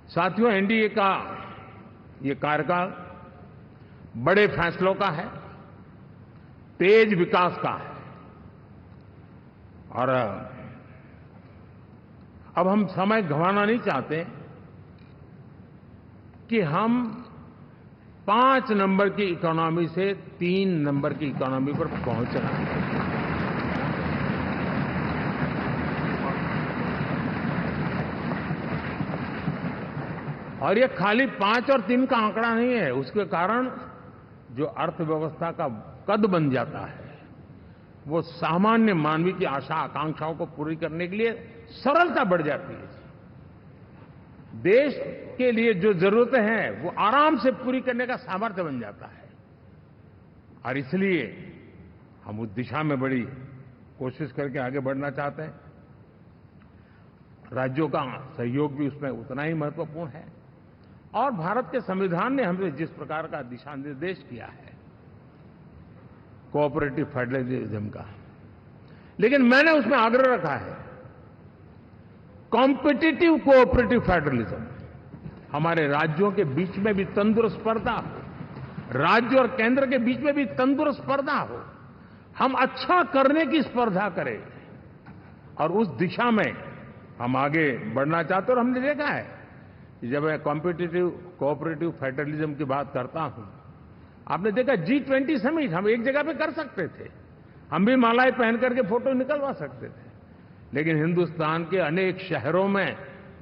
साथियों, एनडीए का ये कार्यकाल बड़े फैसलों का है, तेज विकास का है, और अब हम समय गंवाना नहीं चाहते कि हम 5 नंबर की इकोनॉमी से 3 नंबर की इकोनॉमी पर पहुंचना है। और ये खाली 5 और 3 का आंकड़ा नहीं है, उसके कारण जो अर्थव्यवस्था का कद बन जाता है, वो सामान्य मानवी की आशा आकांक्षाओं को पूरी करने के लिए सरलता बढ़ जाती है। देश के लिए जो जरूरतें हैं वो आराम से पूरी करने का सामर्थ्य बन जाता है, और इसलिए हम उस दिशा में बड़ी कोशिश करके आगे बढ़ना चाहते हैं। राज्यों का सहयोग भी उसमें उतना ही महत्वपूर्ण है, और भारत के संविधान ने हमें जिस प्रकार का दिशा निर्देश किया है कोऑपरेटिव फेडरलिज्म का, लेकिन मैंने उसमें आग्रह रखा है कॉम्पिटिटिव कोऑपरेटिव फेडरलिज्म। हमारे राज्यों के बीच में भी तंदुरुस्त स्पर्धा हो, राज्य और केंद्र के बीच में भी तंदुरुस्त स्पर्धा हो, हम अच्छा करने की स्पर्धा करें, और उस दिशा में हम आगे बढ़ना चाहते हैं। और हमने देखा है कि जब मैं कॉम्पिटिटिव कोऑपरेटिव फेडरलिज्म की बात करता हूं, आपने देखा G20 समिट हम एक जगह पे कर सकते थे, हम भी मालाएं पहन करके फोटो निकलवा सकते थे, लेकिन हिंदुस्तान के अनेक शहरों में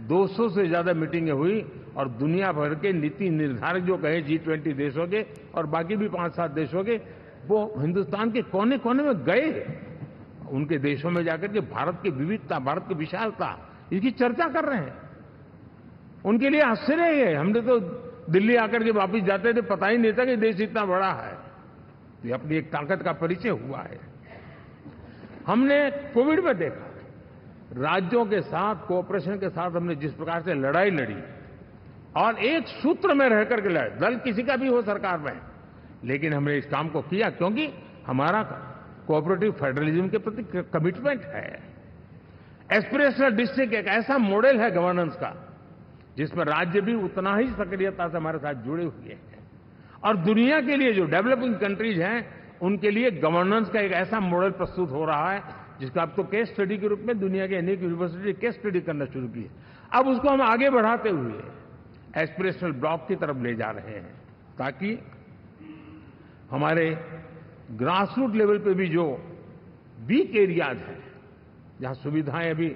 200 से ज्यादा मीटिंगें हुई, और दुनिया भर के नीति निर्धारक जो कहे G20 देशों के और बाकी भी 5-7 देशों के, वो हिंदुस्तान के कोने कोने में गए, उनके देशों में जाकर के भारत की विविधता, भारत की विशालता, इसकी चर्चा कर रहे हैं। उनके लिए आश्चर्य है, हमने तो दिल्ली आकर के वापिस जाते थे, पता ही नहीं था कि देश इतना बड़ा है। ये अपनी एक ताकत का परिचय हुआ है। हमने कोविड में देखा, राज्यों के साथ कोऑपरेशन के साथ हमने जिस प्रकार से लड़ाई लड़ी, और एक सूत्र में रह करके लड़े, दल किसी का भी हो सरकार में, लेकिन हमने इस काम को किया क्योंकि हमारा कोऑपरेटिव फेडरलिज्म के प्रति कमिटमेंट है। एस्पिरेशनल डिस्ट्रिक्ट एक ऐसा मॉडल है गवर्नेंस का जिसमें राज्य भी उतना ही सक्रियता से हमारे साथ जुड़े हुए हैं। और दुनिया के लिए जो डेवलपिंग कंट्रीज हैं उनके लिए गवर्नेंस का एक ऐसा मॉडल प्रस्तुत हो रहा है जिसका अब तो केस स्टडी के रूप में दुनिया के अनेक यूनिवर्सिटी केस स्टडी करना शुरू की है। अब उसको हम आगे बढ़ाते हुए एस्पिरेशनल ब्लॉक की तरफ ले जा रहे हैं ताकि हमारे ग्रास रूट लेवल पे भी जो वीक एरियाज हैं, जहां सुविधाएं अभी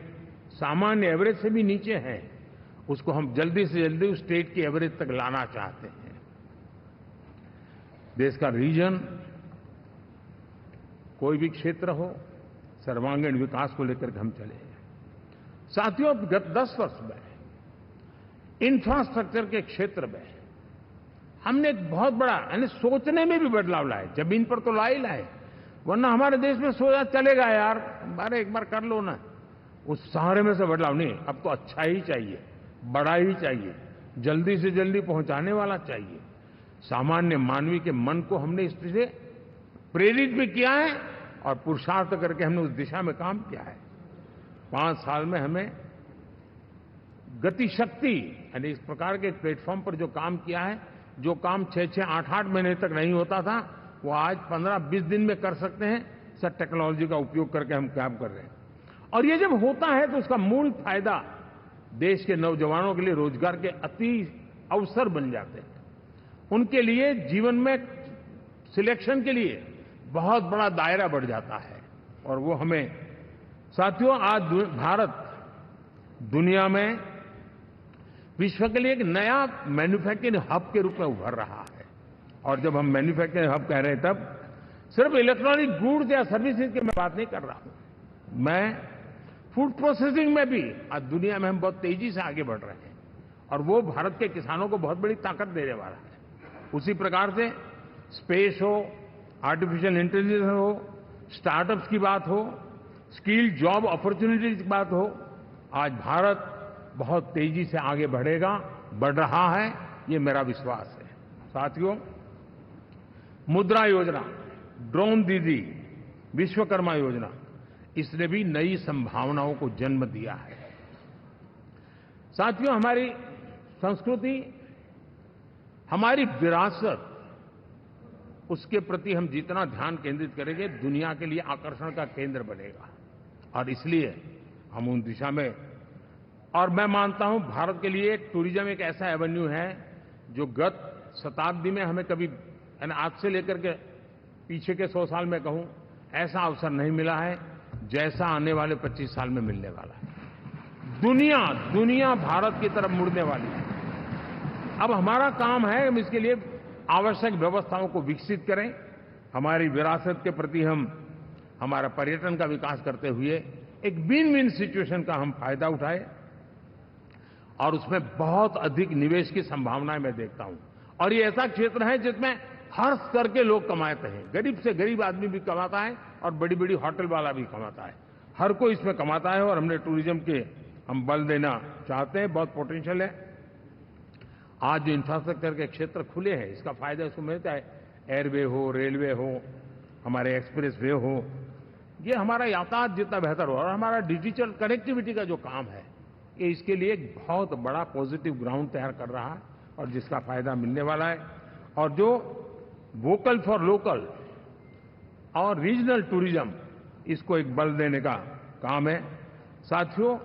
सामान्य एवरेज से भी नीचे हैं, उसको हम जल्दी से जल्दी उस स्टेट की एवरेज तक लाना चाहते हैं। देश का रीजन कोई भी क्षेत्र हो, सर्वांगीण विकास को लेकर के हम चले। साथियों, गत 10 वर्ष में इंफ्रास्ट्रक्चर के क्षेत्र में हमने एक बहुत बड़ा यानी सोचने में भी बदलाव लाए। जमीन पर तो लाए, वरना हमारे देश में सोचा चलेगा यार, अरे एक बार कर लो ना, उस सहारे में से बदलाव नहीं। अब तो अच्छा ही चाहिए, बड़ा ही चाहिए, जल्दी से जल्दी पहुंचाने वाला चाहिए। सामान्य मानवीय के मन को हमने इससे प्रेरित भी किया है और पुरुषार्थ करके हमने उस दिशा में काम किया है। 5 साल में हमें गति शक्ति यानी इस प्रकार के प्लेटफॉर्म पर जो काम किया है, जो काम 6-6, 8-8 महीने तक नहीं होता था, वो आज 15-20 दिन में कर सकते हैं। सर, टेक्नोलॉजी का उपयोग करके हम काम कर रहे हैं। और ये जब होता है तो उसका मूल फायदा देश के नौजवानों के लिए रोजगार के अति अवसर बन जाते हैं। उनके लिए जीवन में सिलेक्शन के लिए बहुत बड़ा दायरा बढ़ जाता है। और वो हमें साथियों, आज भारत दुनिया में विश्व के लिए एक नया मैन्युफैक्चरिंग हब के रूप में उभर रहा है। और जब हम मैन्युफैक्चरिंग हब कह रहे हैं तब सिर्फ इलेक्ट्रॉनिक गुड्स या सर्विसेज की मैं बात नहीं कर रहा हूं। मैं फूड प्रोसेसिंग में भी आज दुनिया में हम बहुत तेजी से आगे बढ़ रहे हैं और वो भारत के किसानों को बहुत बड़ी ताकत देने वाला है। उसी प्रकार से स्पेस हो, आर्टिफिशियल इंटेलिजेंस हो, स्टार्टअप्स की बात हो, स्किल जॉब अपॉर्चुनिटीज की बात हो, आज भारत बहुत तेजी से आगे बढ़ेगा, बढ़ रहा है, ये मेरा विश्वास है। साथियों, मुद्रा योजना, ड्रोन दीदी, विश्वकर्मा योजना, इसने भी नई संभावनाओं को जन्म दिया है। साथियों, हमारी संस्कृति, हमारी विरासत, उसके प्रति हम जितना ध्यान केंद्रित करेंगे, दुनिया के लिए आकर्षण का केंद्र बनेगा। और इसलिए हम उन दिशा में, और मैं मानता हूं भारत के लिए टूरिज्म एक ऐसा एवेन्यू है जो गत शताब्दी में हमें कभी, यानी आज से लेकर के पीछे के 100 साल में कहूं, ऐसा अवसर नहीं मिला है जैसा आने वाले 25 साल में मिलने वाला है। दुनिया भारत की तरफ मुड़ने वाली है। अब हमारा काम है हम इसके लिए आवश्यक व्यवस्थाओं को विकसित करें, हमारी विरासत के प्रति हम हमारा पर्यटन का विकास करते हुए एक विन विन सिचुएशन का हम फायदा उठाएं और उसमें बहुत अधिक निवेश की संभावनाएं मैं देखता हूं। और ये ऐसा क्षेत्र है जिसमें हर स्तर के लोग कमाते हैं, गरीब से गरीब आदमी भी कमाता है और बड़ी बड़ी होटल वाला भी कमाता है, हर कोई इसमें कमाता है। और हमने टूरिज्म के हम बल देना चाहते हैं, बहुत पोटेंशियल है। आज जो इंफ्रास्ट्रक्चर के क्षेत्र खुले हैं, इसका फायदा इसको मिलता है। एयरवे हो, रेलवे हो, हमारे एक्सप्रेस वे हो, ये हमारा यातायात जितना बेहतर हो, और हमारा डिजिटल कनेक्टिविटी का जो काम है, ये इसके लिए एक बहुत बड़ा पॉजिटिव ग्राउंड तैयार कर रहा है और जिसका फायदा मिलने वाला है। और जो वोकल फॉर लोकल और रीजनल टूरिज्म, इसको एक बल देने का काम है। साथियों,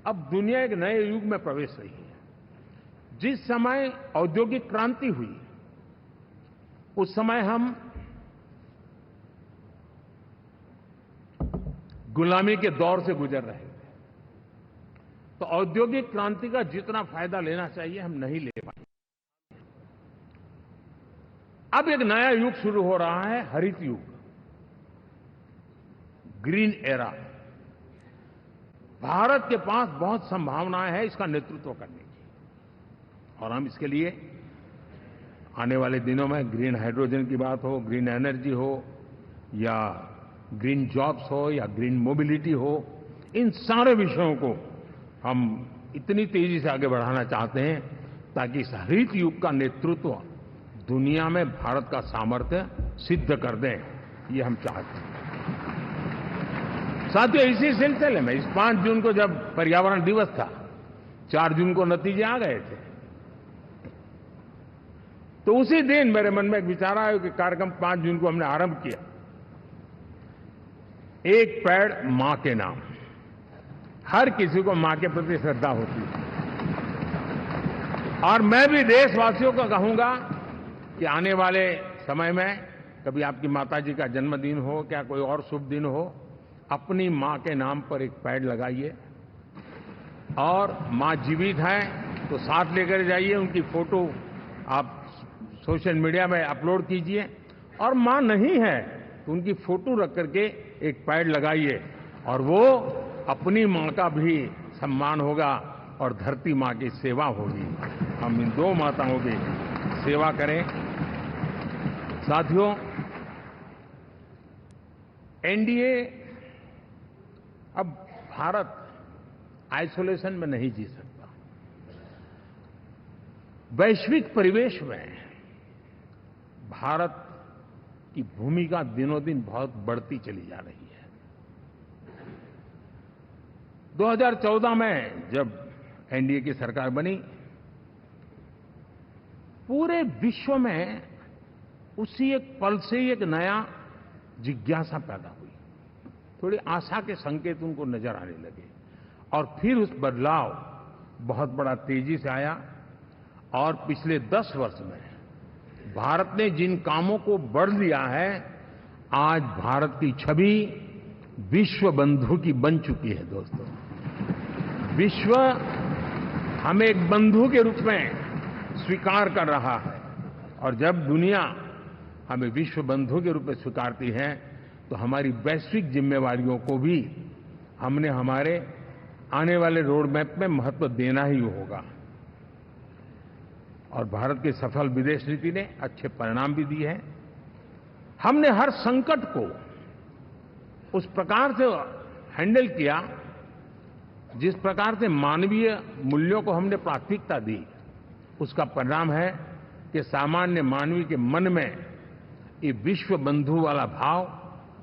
अब दुनिया एक नए युग में प्रवेश रही है। जिस समय औद्योगिक क्रांति हुई, उस समय हम गुलामी के दौर से गुजर रहे थे, तो औद्योगिक क्रांति का जितना फायदा लेना चाहिए हम नहीं ले पाए। अब एक नया युग शुरू हो रहा है, हरित युग, ग्रीन एरा। भारत के पास बहुत संभावनाएं हैं इसका नेतृत्व करने की, और हम इसके लिए आने वाले दिनों में ग्रीन हाइड्रोजन की बात हो, ग्रीन एनर्जी हो, या ग्रीन जॉब्स हो, या ग्रीन मोबिलिटी हो, इन सारे विषयों को हम इतनी तेजी से आगे बढ़ाना चाहते हैं ताकि इस हरित युग का नेतृत्व दुनिया में भारत का सामर्थ्य सिद्ध कर दें। ये हम चाहते हैं। साथियों, इसी सिलसिले में इस 5 जून को जब पर्यावरण दिवस था, 4 जून को नतीजे आ गए थे, तो उसी दिन मेरे मन में एक विचार आया कि कार्यक्रम 5 जून को हमने आरंभ किया, एक पेड़ मां के नाम। हर किसी को मां के प्रति श्रद्धा होती है, और मैं भी देशवासियों को कहूंगा कि आने वाले समय में कभी आपकी माताजी का जन्मदिन हो, क्या कोई और शुभ दिन हो, अपनी मां के नाम पर एक पेड़ लगाइए, और मां जीवित है तो साथ लेकर जाइए, उनकी फोटो आप सोशल मीडिया में अपलोड कीजिए, और मां नहीं है तो उनकी फोटो रख करके एक पेड़ लगाइए, और वो अपनी मां का भी सम्मान होगा और धरती मां की सेवा होगी। हम इन 2 माताओं की सेवा करें। साथियों, एनडीए, अब भारत आइसोलेशन में नहीं जी सकता। वैश्विक परिवेश में भारत की भूमिका दिनों दिन बहुत बढ़ती चली जा रही है। 2014 में जब एनडीए की सरकार बनी, पूरे विश्व में उसी एक पल से ही एक नया जिज्ञासा पैदा हुई, थोड़ी आशा के संकेत उनको नजर आने लगे, और फिर उस बदलाव बहुत बड़ा तेजी से आया, और पिछले 10 वर्ष में भारत ने जिन कामों को बढ़ लिया है, आज भारत की छवि विश्व बंधु की बन चुकी है। दोस्तों, विश्व हमें एक बंधु के रूप में स्वीकार कर रहा है, और जब दुनिया हमें विश्व बंधु के रूप में स्वीकारती है, तो हमारी वैश्विक जिम्मेवारियों को भी हमने हमारे आने वाले रोड मैप में महत्व देना ही होगा। और भारत की सफल विदेश नीति ने अच्छे परिणाम भी दिए हैं। हमने हर संकट को उस प्रकार से हैंडल किया, जिस प्रकार से मानवीय मूल्यों को हमने प्राथमिकता दी, उसका परिणाम है कि सामान्य मानवी के मन में ये विश्व बंधु वाला भाव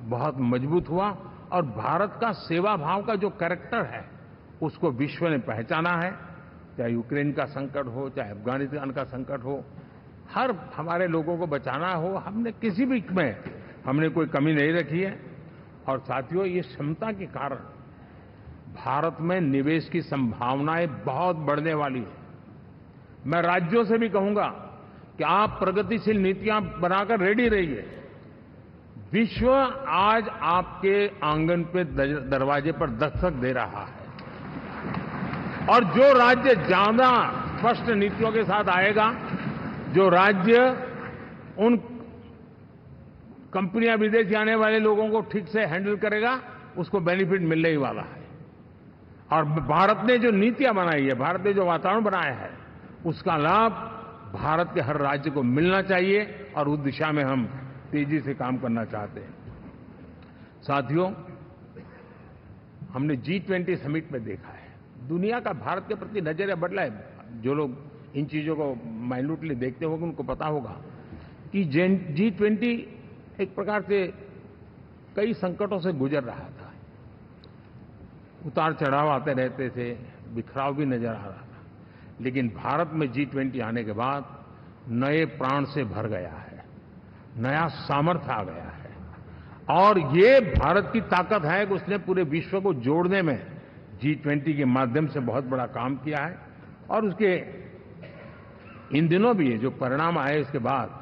बहुत मजबूत हुआ, और भारत का सेवा भाव का जो कैरेक्टर है, उसको विश्व ने पहचाना है। चाहे यूक्रेन का संकट हो, चाहे अफगानिस्तान का संकट हो, हर हमारे लोगों को बचाना हो, हमने किसी भी में हमने कोई कमी नहीं रखी है। और साथियों, ये क्षमता के कारण भारत में निवेश की संभावनाएं बहुत बढ़ने वाली है। मैं राज्यों से भी कहूंगा कि आप प्रगतिशील नीतियां बनाकर रेडी रहिए। विश्व आज आपके आंगन पे दरवाजे पर दस्तक दे रहा है, और जो राज्य ज्यादा स्पष्ट नीतियों के साथ आएगा, जो राज्य उन कंपनियां विदेशी आने वाले लोगों को ठीक से हैंडल करेगा, उसको बेनिफिट मिलने ही वाला है। और भारत ने जो नीतियां बनाई है, भारत ने जो वातावरण बनाया है, उसका लाभ भारत के हर राज्य को मिलना चाहिए, और उस दिशा में हम तेजी से काम करना चाहते हैं। साथियों, हमने G20 समिट में देखा है, दुनिया का भारत के प्रति नजरिया बदला है। जो लोग इन चीजों को माइन्यूटली देखते होंगे, उनको पता होगा कि G20 एक प्रकार से कई संकटों से गुजर रहा था। उतार चढ़ाव आते रहते थे, बिखराव भी नजर आ रहा था, लेकिन भारत में G20 आने के बाद नए प्राण से भर गया है, नया सामर्थ्य आ गया है। और ये भारत की ताकत है कि उसने पूरे विश्व को जोड़ने में G20 के माध्यम से बहुत बड़ा काम किया है। और उसके इन दिनों भी जो परिणाम आए, इसके बाद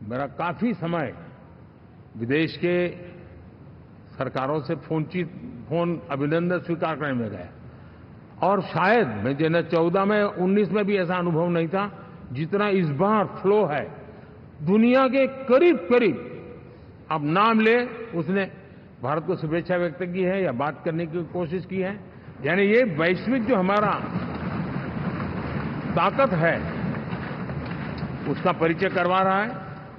मेरा काफी समय विदेश के सरकारों से फोन अभिनंदन स्वीकार करने में गया, और शायद मैं 14 में 19 में भी ऐसा अनुभव नहीं था जितना इस बार फ्लो है। दुनिया के करीब करीब, अब नाम ले, उसने भारत को शुभेच्छा व्यक्त की है या बात करने की कोशिश की है। यानी ये वैश्विक जो हमारा ताकत है, उसका परिचय करवा रहा है,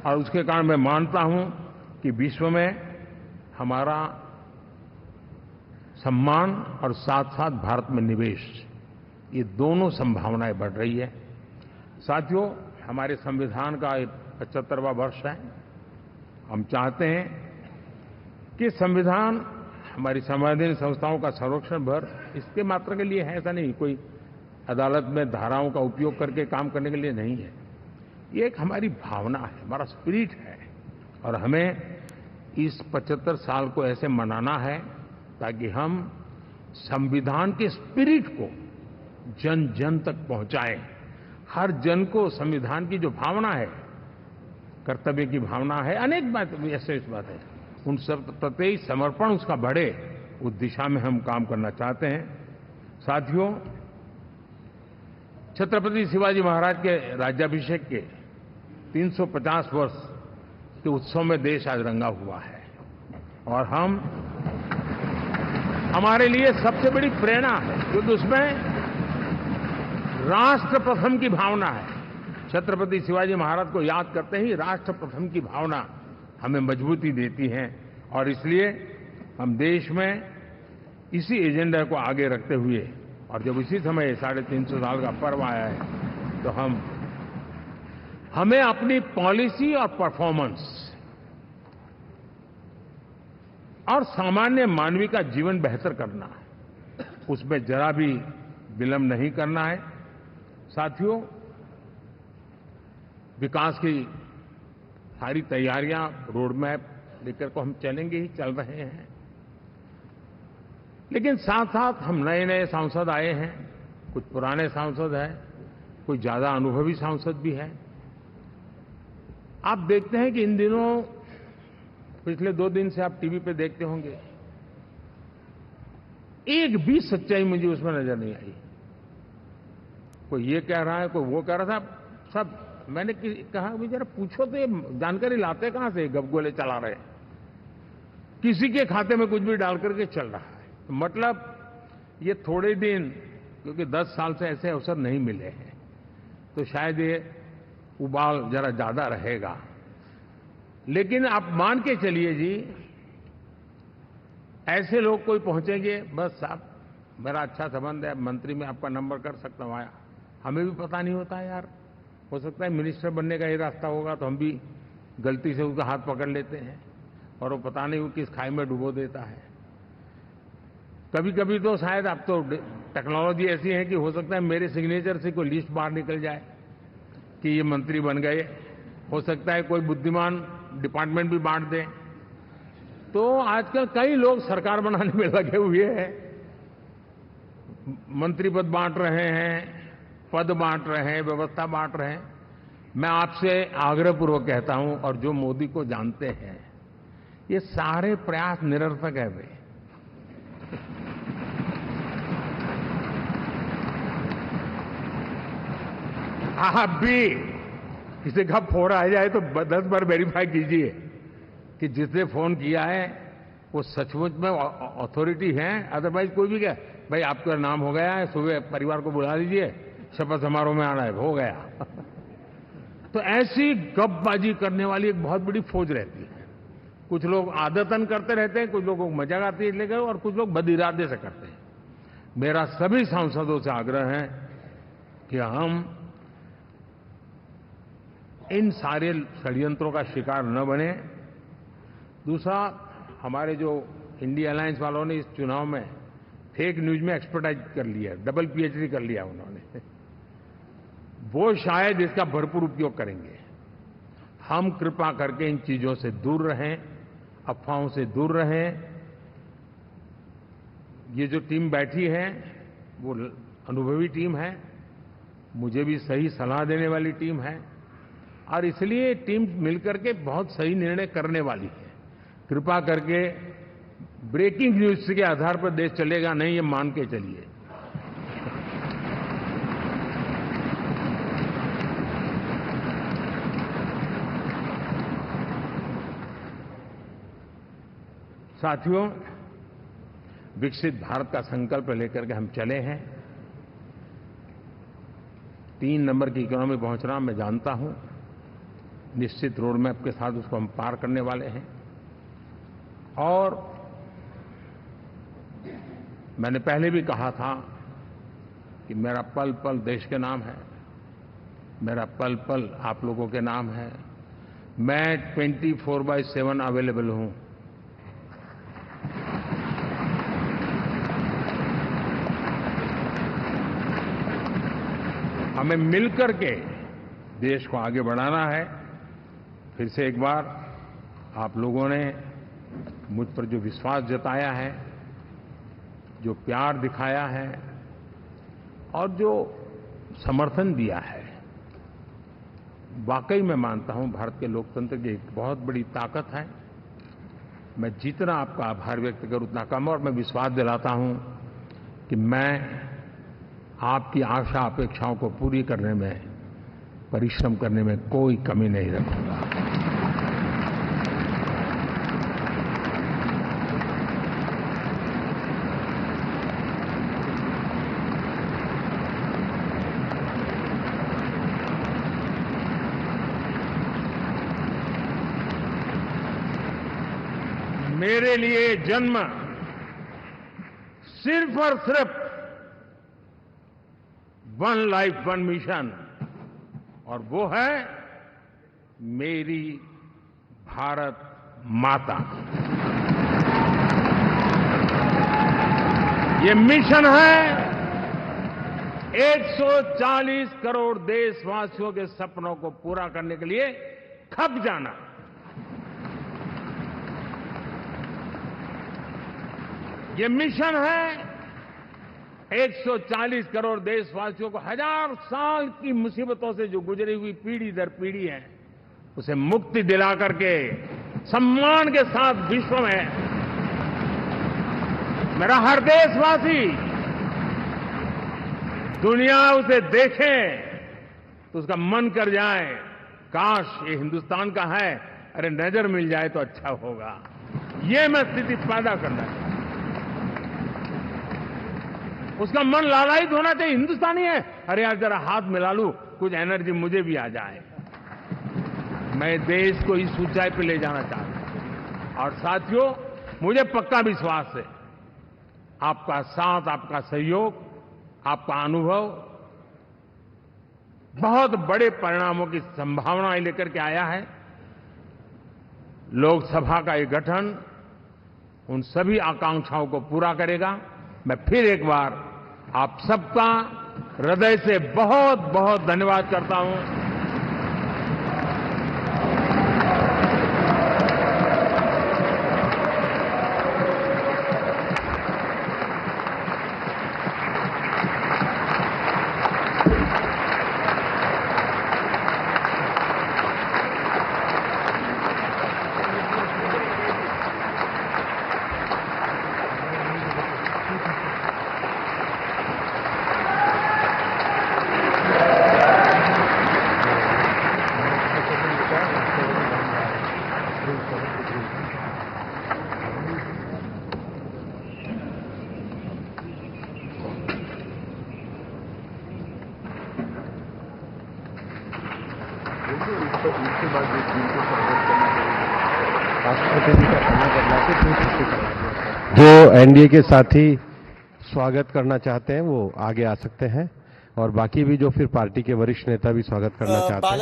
और उसके कारण मैं मानता हूं कि विश्व में हमारा सम्मान और साथ साथ भारत में निवेश, ये दोनों संभावनाएं बढ़ रही है। साथियों, हमारे संविधान का 75वां वर्ष है, हम चाहते हैं कि संविधान हमारी संवैधानिक संस्थाओं का संरक्षण भर इसके मात्र के लिए है, ऐसा नहीं, कोई अदालत में धाराओं का उपयोग करके काम करने के लिए नहीं है। ये एक हमारी भावना है, हमारा स्पिरिट है, और हमें इस 75 साल को ऐसे मनाना है ताकि हम संविधान के स्पिरिट को जन जन तक पहुंचाएं। हर जन को संविधान की जो भावना है, कर्तव्य की भावना है, अनेक बात ऐसे इस बात है, उन सब प्रति समर्पण उसका बढ़े, उस दिशा में हम काम करना चाहते हैं। साथियों, छत्रपति शिवाजी महाराज के राज्याभिषेक के 350 वर्ष के उत्सव में देश आज रंगा हुआ है, और हमारे लिए सबसे बड़ी प्रेरणा है, क्योंकि उसमें राष्ट्र प्रथम की भावना है। छत्रपति शिवाजी महाराज को याद करते ही राष्ट्र प्रथम की भावना हमें मजबूती देती है, और इसलिए हम देश में इसी एजेंडा को आगे रखते हुए, और जब इसी समय 350 साल का पर्व आया है, तो हमें अपनी पॉलिसी और परफॉर्मेंस और सामान्य मानवीय का जीवन बेहतर करना है, उसमें जरा भी विलंब नहीं करना है। साथियों, विकास की सारी तैयारियां, रोड मैप लेकर को हम चलेंगे ही, चल रहे हैं, लेकिन साथ साथ हम नए नए सांसद आए हैं, कुछ पुराने सांसद हैं, कुछ ज्यादा अनुभवी सांसद भी हैं। आप देखते हैं कि इन दिनों, पिछले 2 दिन से आप टीवी पे देखते होंगे, एक भी सच्चाई मुझे उसमें नजर नहीं आई। कोई ये कह रहा है, कोई वो कह रहा था, सब मैंने कहा भी जरा पूछो तो ये जानकारी लाते कहां से, गपगोले चला रहे, किसी के खाते में कुछ भी डाल करके चल रहा है। तो मतलब ये थोड़े दिन, क्योंकि 10 साल से ऐसे अवसर नहीं मिले हैं, तो शायद ये उबाल जरा ज्यादा रहेगा। लेकिन आप मान के चलिए जी, ऐसे लोग कोई पहुंचेंगे, बस साहब मेरा अच्छा संबंध है, मंत्री में आपका नंबर कर सकता हूं, आया, हमें भी पता नहीं होता यार, हो सकता है मिनिस्टर बनने का ये रास्ता होगा तो हम भी गलती से उसका हाथ पकड़ लेते हैं, और वो पता नहीं वो किस खाई में डुबो देता है। कभी कभी तो शायद अब तो टेक्नोलॉजी ऐसी है कि हो सकता है मेरे सिग्नेचर से कोई लिस्ट बाहर निकल जाए कि ये मंत्री बन गए, हो सकता है कोई बुद्धिमान डिपार्टमेंट भी बांट दे। तो आजकल कई लोग सरकार बनाने में लगे हुए हैं, मंत्री पद बांट रहे हैं, पद बांट रहे हैं, व्यवस्था बांट रहे हैं। मैं आपसे आग्रहपूर्वक कहता हूं, और जो मोदी को जानते हैं, ये सारे प्रयास निरर्थक है। वे आप भी किसी का फोन आ जाए तो 10 बार वेरीफाई कीजिए कि जिसने फोन किया है वो सचमुच में अथॉरिटी है। अदरवाइज कोई भी क्या, भाई आपका नाम हो गया है, सुबह परिवार को बुला लीजिए, शपथ समारोह में आना है, हो गया। तो ऐसी गपबाजी करने वाली एक बहुत बड़ी फौज रहती है। कुछ लोग आदतन करते रहते हैं, कुछ लोगों को मजाक आती है लेकर, और कुछ लोग बदिरादे से करते हैं। मेरा सभी सांसदों से आग्रह है कि हम इन सारे षड्यंत्रों का शिकार न बने। दूसरा, हमारे जो इंडिया अलायंस वालों ने इस चुनाव में फेक न्यूज में एक्सपर्टाइज कर लिया, डबल पीएचडी कर लिया उन्होंने, वो शायद इसका भरपूर उपयोग करेंगे। हम कृपा करके इन चीजों से दूर रहें, अफवाहों से दूर रहें। ये जो टीम बैठी है वो अनुभवी टीम है, मुझे भी सही सलाह देने वाली टीम है, और इसलिए टीम मिलकर के बहुत सही निर्णय करने वाली है। कृपा करके ब्रेकिंग न्यूज के आधार पर देश चलेगा नहीं, ये मान के चलिए। साथियों, विकसित भारत का संकल्प लेकर के हम चले हैं। 3 नंबर की इकोनॉमी पहुंचना मैं जानता हूं, निश्चित रोड मैप के साथ उसको हम पार करने वाले हैं। और मैंने पहले भी कहा था कि मेरा पल पल देश के नाम है, मेरा पल पल आप लोगों के नाम है, मैं 24/7 अवेलेबल हूं। हमें मिलकर के देश को आगे बढ़ाना है। फिर से एक बार आप लोगों ने मुझ पर जो विश्वास जताया है, जो प्यार दिखाया है और जो समर्थन दिया है, वाकई मैं मानता हूं भारत के लोकतंत्र की एक बहुत बड़ी ताकत है। मैं जितना आपका आभार व्यक्त करूं उतना कम, और मैं विश्वास दिलाता हूं कि मैं आपकी आशा अपेक्षाओं को पूरी करने में, परिश्रम करने में कोई कमी नहीं रखूंगा। मेरे लिए जन्म सिर्फ और सिर्फ वन लाइफ वन मिशन, और वो है मेरी भारत माता। ये मिशन है 140 करोड़ देशवासियों के सपनों को पूरा करने के लिए खप जाना। ये मिशन है 140 करोड़ देशवासियों को 1000 साल की मुसीबतों से जो गुजरी हुई पीढ़ी दर पीढ़ी है, उसे मुक्ति दिला करके सम्मान के साथ विश्व में मेरा हर देशवासी दुनिया उसे देखे तो उसका मन कर जाए, काश ये हिंदुस्तान का है, अरे नजर मिल जाए तो अच्छा होगा। ये मैं स्थिति पैदा करना है। उसका मन लालायित होना चाहिए, हिंदुस्तानी है, अरे यार जरा हाथ मिला लूं, कुछ एनर्जी मुझे भी आ जाए। मैं देश को इस ऊंचाई पे ले जाना चाहता हूं। और साथियों, मुझे पक्का विश्वास है आपका साथ, आपका सहयोग, आपका अनुभव बहुत बड़े परिणामों की संभावनाएं लेकर के आया है। लोकसभा का ये गठन उन सभी आकांक्षाओं को पूरा करेगा। मैं फिर एक बार आप सबका हृदय से बहुत बहुत धन्यवाद करता हूं। उसके बाद जो टीम को स्वागत करना चाहिए, राष्ट्रपति जी का समय बदला के फिर करा दिया। जो एनडीए के साथी स्वागत करना चाहते हैं वो आगे आ सकते हैं, और बाकी भी जो फिर पार्टी के वरिष्ठ नेता भी स्वागत करना चाहते हैं।